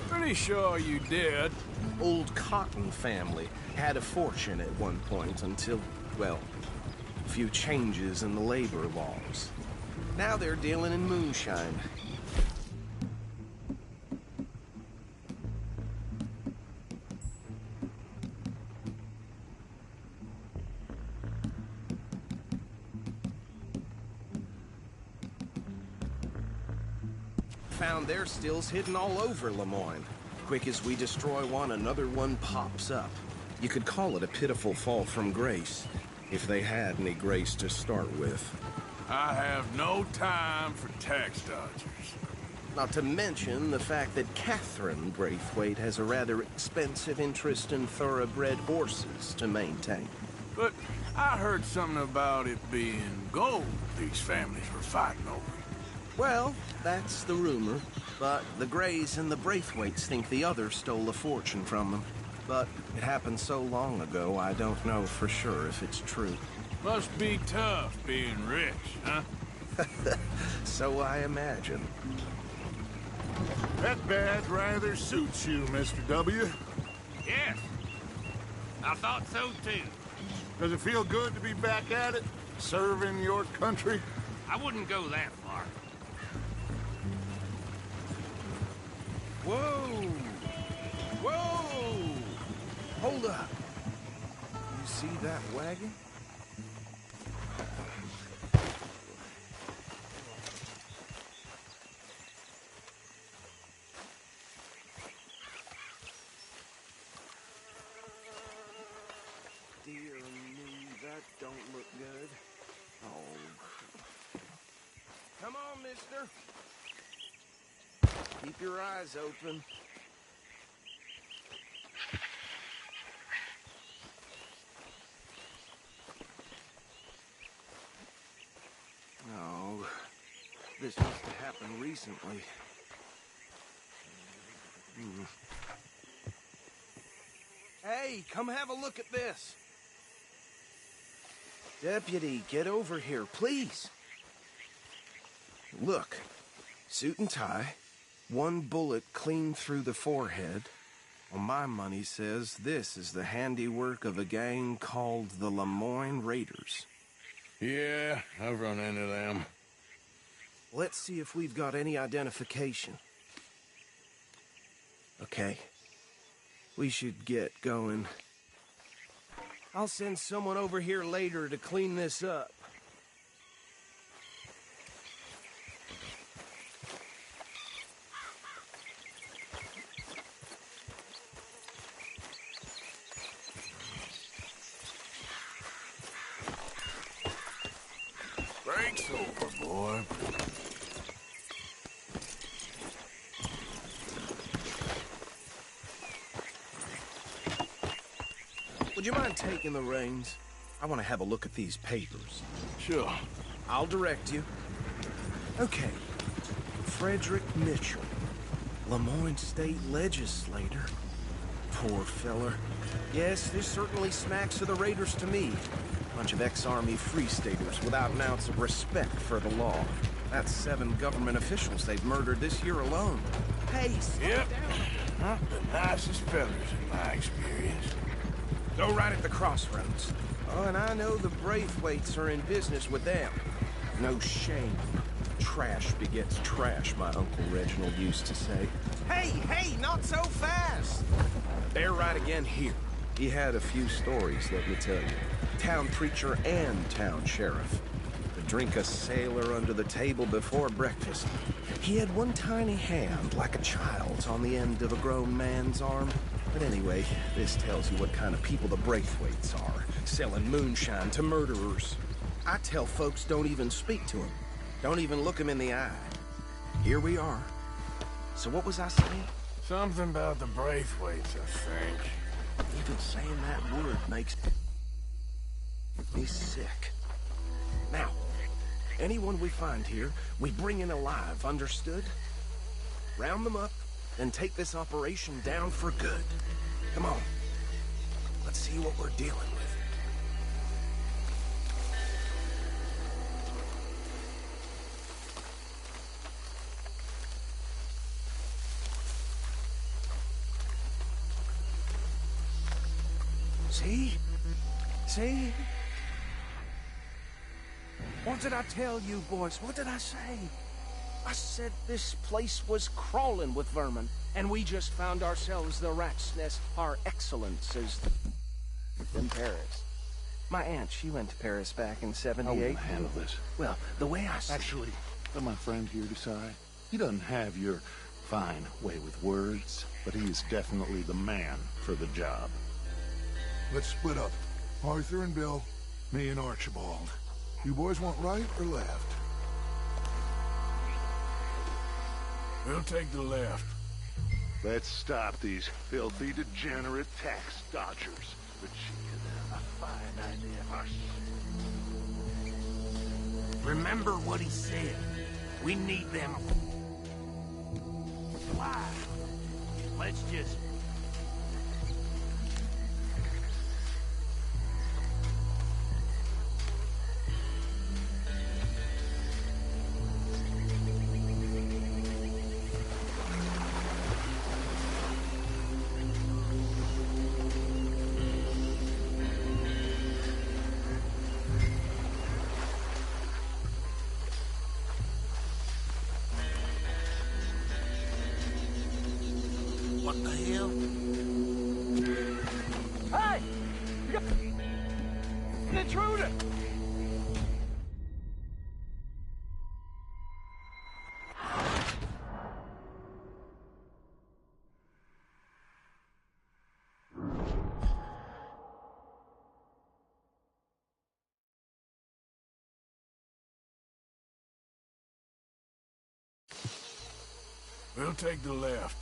Pretty sure you did. Old Cotton family had a fortune at one point until, well, a few changes in the labor laws. Now they're dealing in moonshine. Found their stills hidden all over Lemoyne. Quick as we destroy one, another one pops up. You could call it a pitiful fall from grace, if they had any grace to start with. I have no time for tax dodgers. Not to mention the fact that Catherine Braithwaite has a rather expensive interest in thoroughbred horses to maintain. But I heard something about it being gold these families were fighting over. Well, that's the rumor. But the Grays and the Braithwaites think the other stole a fortune from them. But it happened so long ago, I don't know for sure if it's true. Must be tough being rich, huh? So I imagine. That badge rather suits you, Mr. W. Yes. I thought so, too. Does it feel good to be back at it? Serving your country? I wouldn't go that far. Whoa! Whoa! Hold up. You see that wagon? Dear me, that don't look good. Oh. Come on, mister. Keep your eyes open. This must have happened recently. Hey, come have a look at this. Deputy, get over here, please. Look, suit and tie, one bullet clean through the forehead. Well, my money says this is the handiwork of a gang called the Lemoyne Raiders. Yeah, I've run into them. Let's see if we've got any identification. Okay. We should get going. I'll send someone over here later to clean this up. Break's over, boy. Would you mind taking the reins? I want to have a look at these papers. Sure. I'll direct you. Okay. Frederick Mitchell, Lemoyne State Legislator. Poor feller. Yes, this certainly smacks of the Raiders to me. Bunch of ex-Army Free Staters without an ounce of respect for the law. That's 7 government officials they've murdered this year alone. Hey, slow down. Huh? The nicest fellas in my experience. Go right at the crossroads. Oh, and I know the Braithwaites are in business with them. No shame. Trash begets trash, my Uncle Reginald used to say. Hey, not so fast! They're right again here. He had a few stories, let me tell you. Town preacher and town sheriff. To drink a sailor under the table before breakfast. He had one tiny hand, like a child's, on the end of a grown man's arm. But anyway, this tells you what kind of people the Braithwaites are, selling moonshine to murderers. I tell folks don't even speak to them. Don't even look them in the eye. Here we are. So what was I saying? Something about the Braithwaites, I think. Even saying that word makes me sick. Now, anyone we find here, we bring in alive, understood? Round them up, and take this operation down for good. Come on. Let's see what we're dealing with. See? See? What did I tell you, boys? What did I say? I said this place was crawling with vermin, and we just found ourselves the rat's nest par excellence as in Paris. My aunt, she went to Paris back in '78. I won't handle this. Well, the way I see Actually, let my friend here decide. He doesn't have your fine way with words, but he is definitely the man for the job. Let's split up. Arthur and Bill, me and Archibald. You boys want right or left? We'll take the left. Let's stop these filthy, degenerate tax dodgers. The chief of them, a fine idea. Remember what he said. We need them alive. Let's just... What the hell? Hey! You got an intruder! We'll take the left.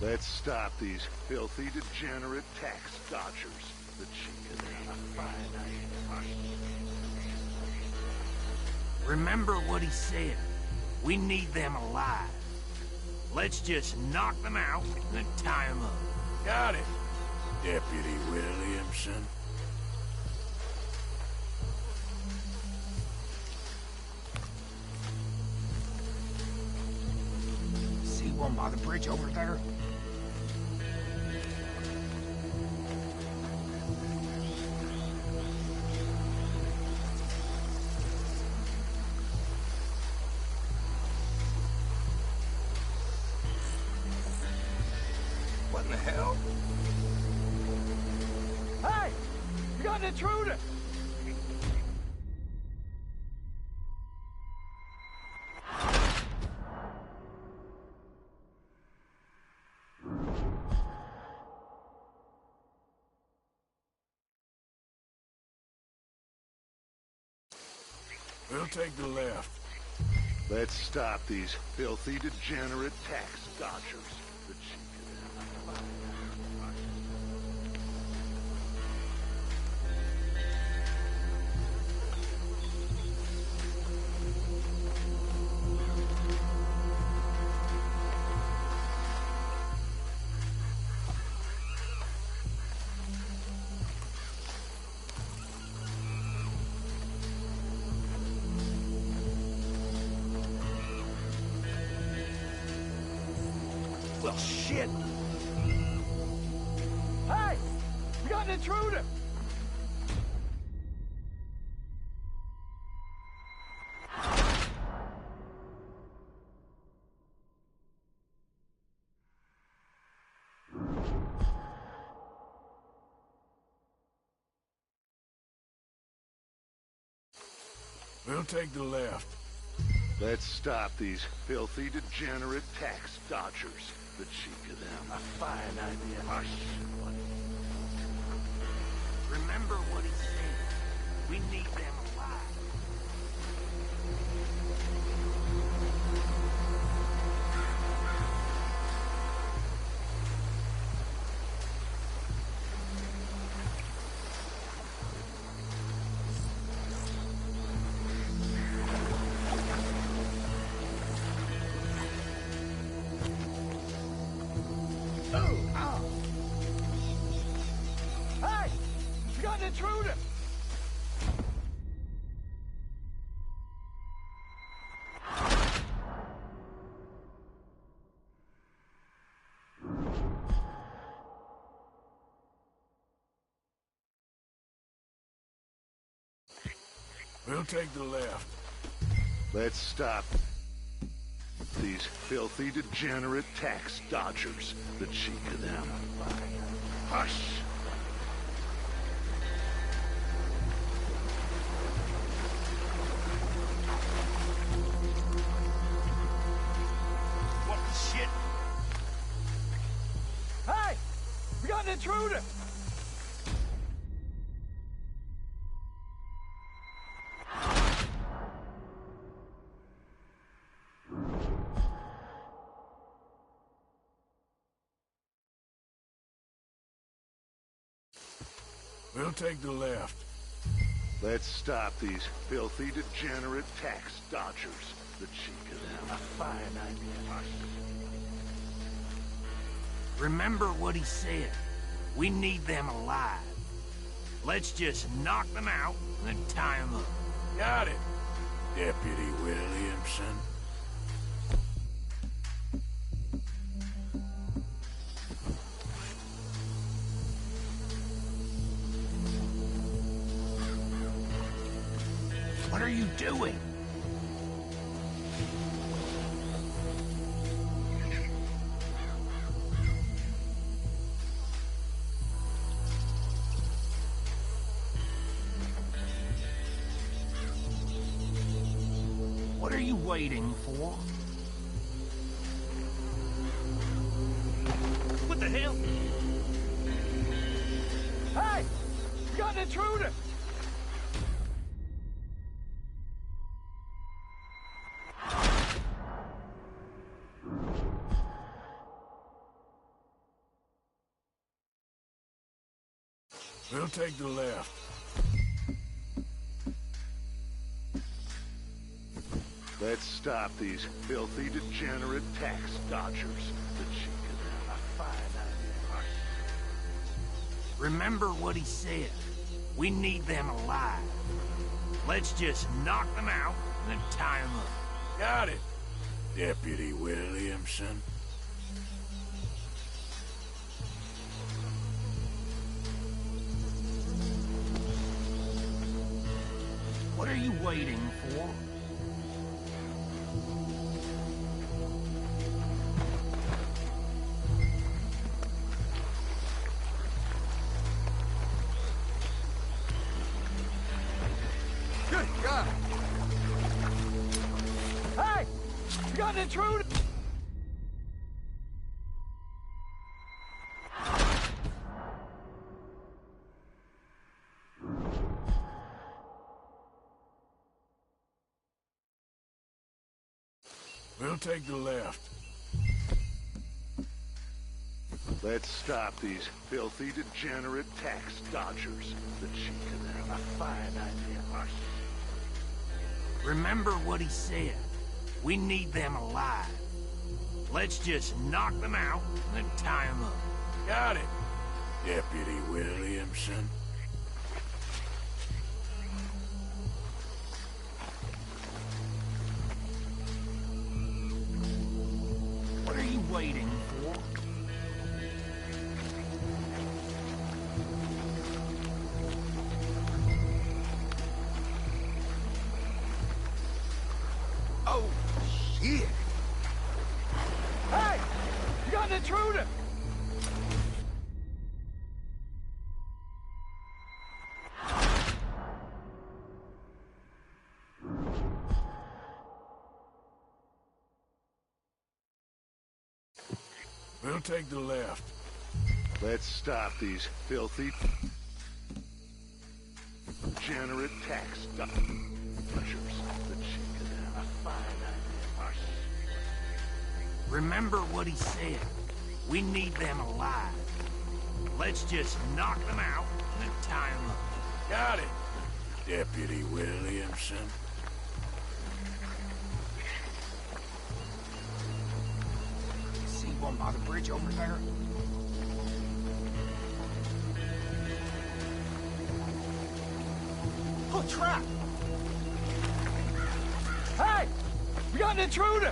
Let's stop these filthy, degenerate tax dodgers. The chief of them, a fine idea. Remember what he said. We need them alive. Let's just knock them out and then tie them up. Got it, Deputy Williamson. See one by the bridge over there? What in the hell? Hey! You got an intruder! We'll take the left. Let's stop these filthy, degenerate tax dodgers. The cheek of them. Well, shit! Hey! You got an intruder! We'll take the left. Let's stop these filthy, degenerate tax dodgers. The cheek of them. A fine idea. Hush. Remember what he said. We need them alive. Hey! You got an intruder! We'll take the left. Let's stop these filthy, degenerate tax dodgers. The cheek of them. Hush. What the shit? Hey! We got an intruder! We'll take the left. Let's stop these filthy, degenerate tax dodgers. The cheek of them. A fine idea. Remember what he said. We need them alive. Let's just knock them out and then tie them up. Got it, Deputy Williamson. What are you doing? What are you waiting for? What the hell? Hey! You got an intruder! We'll take the left. Let's stop these filthy, degenerate tax dodgers. The chick of them, a fine idea. Remember what he said. We need them alive. Let's just knock them out and then tie them up. Got it, Deputy Williamson. What are you waiting for? Good God! Hey! You got an intruder! We'll take the left. Let's stop these filthy, degenerate tax dodgers. The chick of them, a fine idea. Remember what he said. We need them alive. Let's just knock them out and then tie them up. Got it, Deputy Williamson. What are you waiting for? Oh, shit! Hey! You got an intruder! We'll take the left. Let's stop these filthy, degenerate tax dodgers. The chick of them, a fine idea. Remember what he said. We need them alive. Let's just knock them out and then tie them up. Got it, Deputy Williamson. See one by the bridge over there? Oh, trap! Hey! We got an intruder!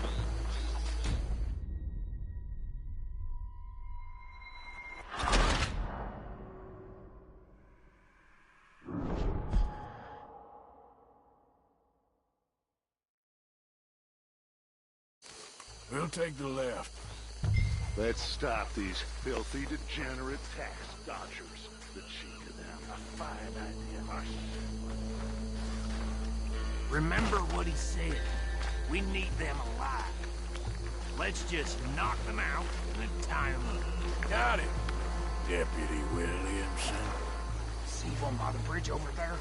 We'll take the left. Let's stop these filthy, degenerate tax dodgers. The chick of them, a fine idea. Remember what he said. We need them alive. Let's just knock them out and then tie them up. Got it, Deputy Williamson. See one by the bridge over there?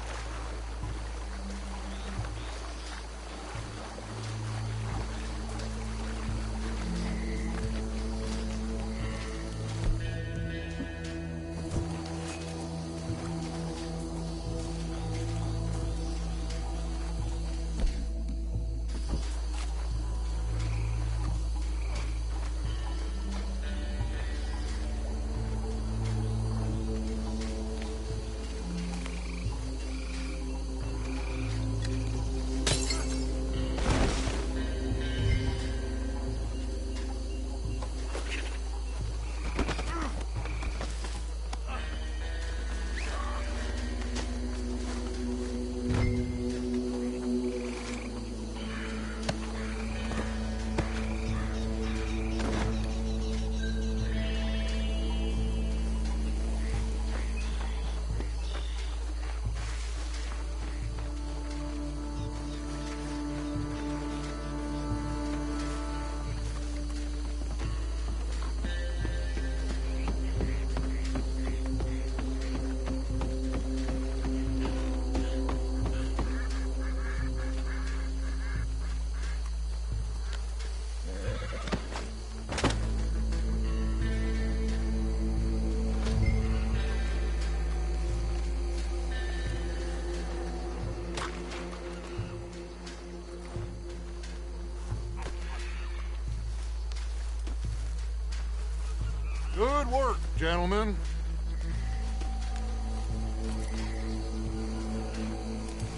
Good work, gentlemen.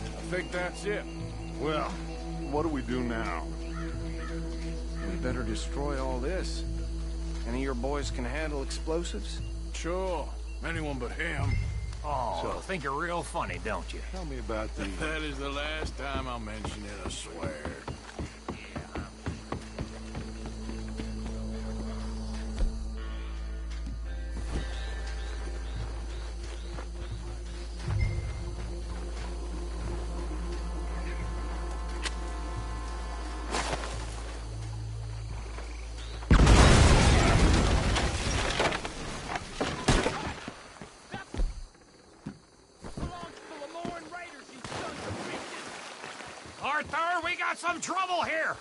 I think that's it. Well, what do we do now? We better destroy all this. Any of your boys can handle explosives? Sure. Anyone but him. Oh, think you're real funny, don't you? Tell me about the... That is the last time I'll mention it, I swear. Arthur, we got some trouble here!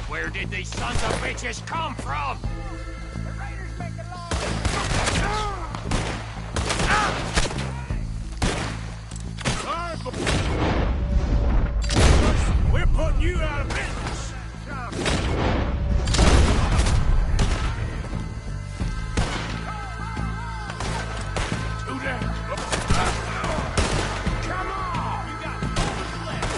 Where did these sons of bitches come from? The raiders make it We're putting you out of business. Too damn. Come on! We got moments left.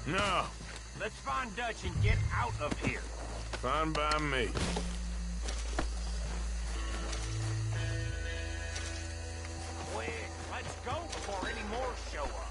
No. Let's find Dutch and get out of here. Fine by me. Quick, let's go before any more show up.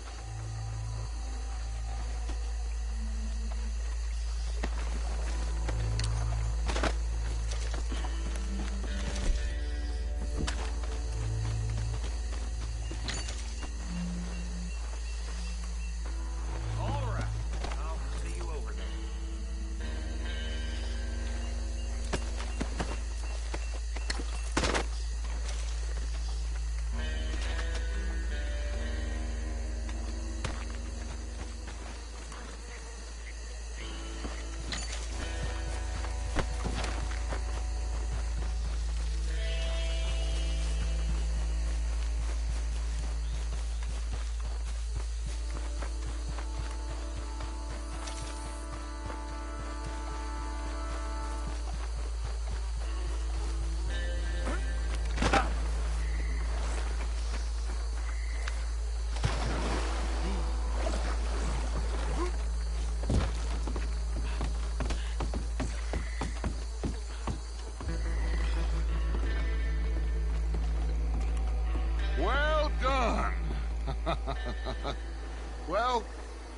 Well,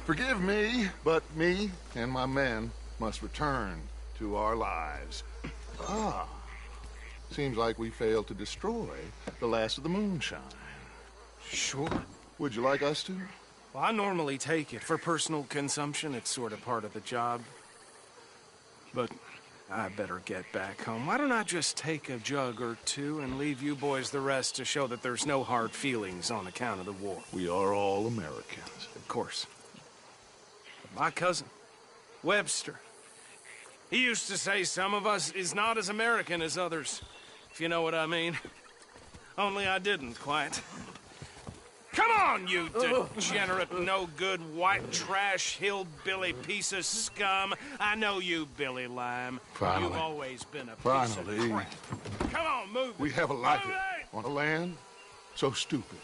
forgive me, but me and my men must return to our lives. Ah, seems like we failed to destroy the last of the moonshine. Sure. Would you like us to? Well, I normally take it. For personal consumption, it's sort of part of the job. But I better get back home. Why don't I just take a jug or two and leave you boys the rest to show that there's no hard feelings on account of the war? We are all Americans. Of course. But my cousin, Webster, he used to say some of us is not as American as others, if you know what I mean. Only I didn't quite. Come on, you degenerate, no-good, white trash, hillbilly piece of scum. I know you, Billy Lime. Finally. You've always been a piece Finally. of crap. Come on, move it. We have a life Move it! on a land so stupid,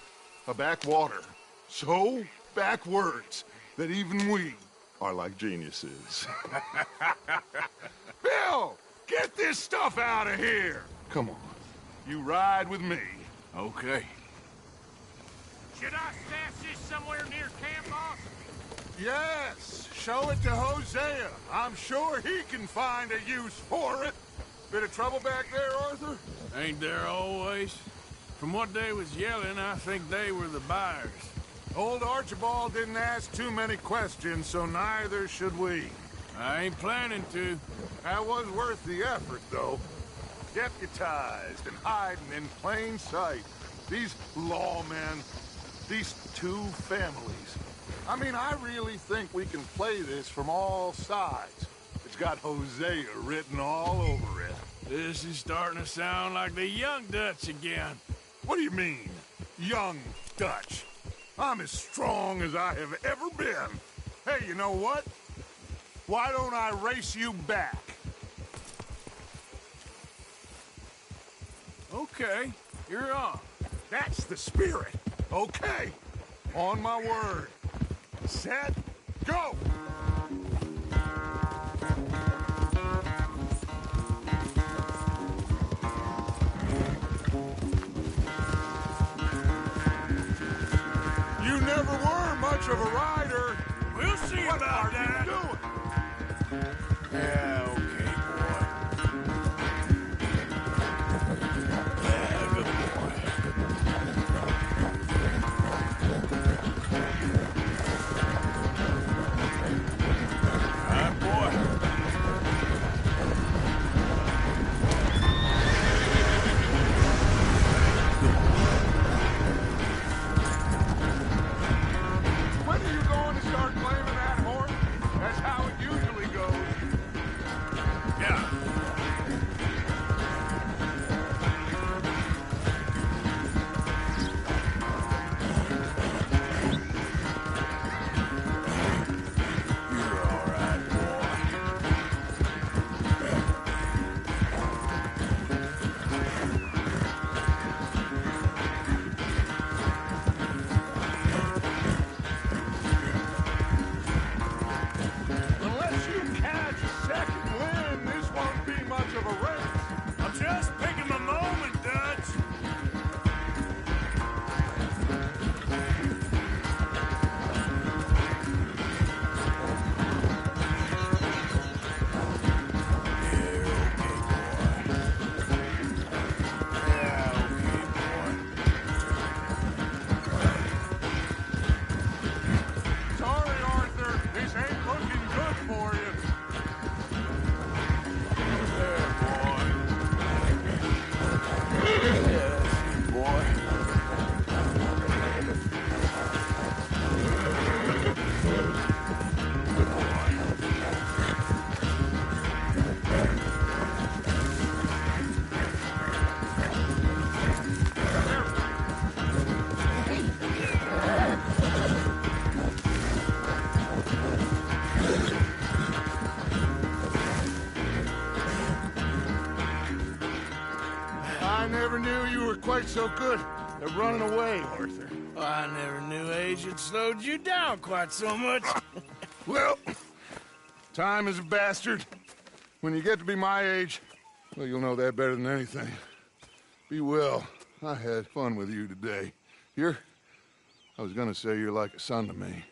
a backwater so backwards that even we are like geniuses. Bill, get this stuff out of here. Come on, you ride with me. Okay. Should I stash this somewhere near camp, boss? Yes, show it to Hosea. I'm sure he can find a use for it. Bit of trouble back there, Arthur? Ain't there always? From what they was yelling, I think they were the buyers. Old Archibald didn't ask too many questions, so neither should we. I ain't planning to. That was worth the effort, though. Deputized and hiding in plain sight. These lawmen, these two families. I mean, I really think we can play this from all sides. It's got Hosea written all over it. This is starting to sound like the Young Dutch again. What do you mean, young Dutch? I'm as strong as I have ever been. Hey, you know what? Why don't I race you back? Okay, you're on. That's the spirit. Okay. On my word. Set, go! You never were much of a rider. We'll see What about are that. you doing? Yeah, okay, boy. Yeah, good boy. All right, boy. When are you going to start claiming that horse? That's how it usually goes. Yeah. You're all right, boy. Unless you catch a second wind, this won't be much of a race. I'm just picking my moment, Dutch. Yeah, okay, boy. Yeah, okay, boy. Sorry, Arthur. This ain't looking good for you. There, boy. Yeah, boy. I never knew you were quite so good at running away, Arthur. I never knew age had slowed you down quite so much. Well, time is a bastard. When you get to be my age, well, you'll know that better than anything. Be well. I had fun with you today. You're I was gonna say you're like a son to me,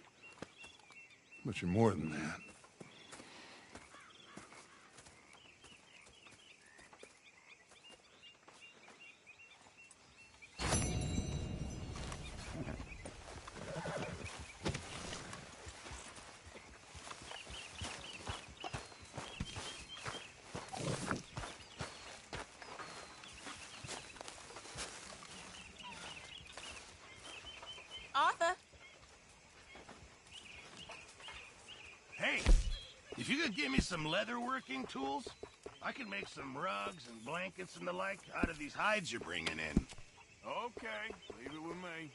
but you're more than that. Arthur? Hey, if you could give me some leatherworking tools, I can make some rugs and blankets and the like out of these hides you're bringing in. Okay, leave it with me.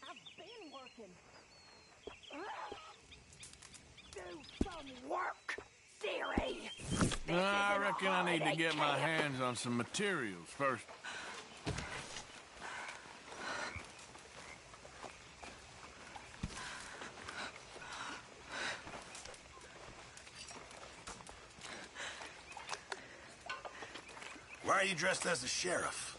I've been working. Do some work, dearie. I reckon I need to get my hands on some materials first. Why are you dressed as the sheriff?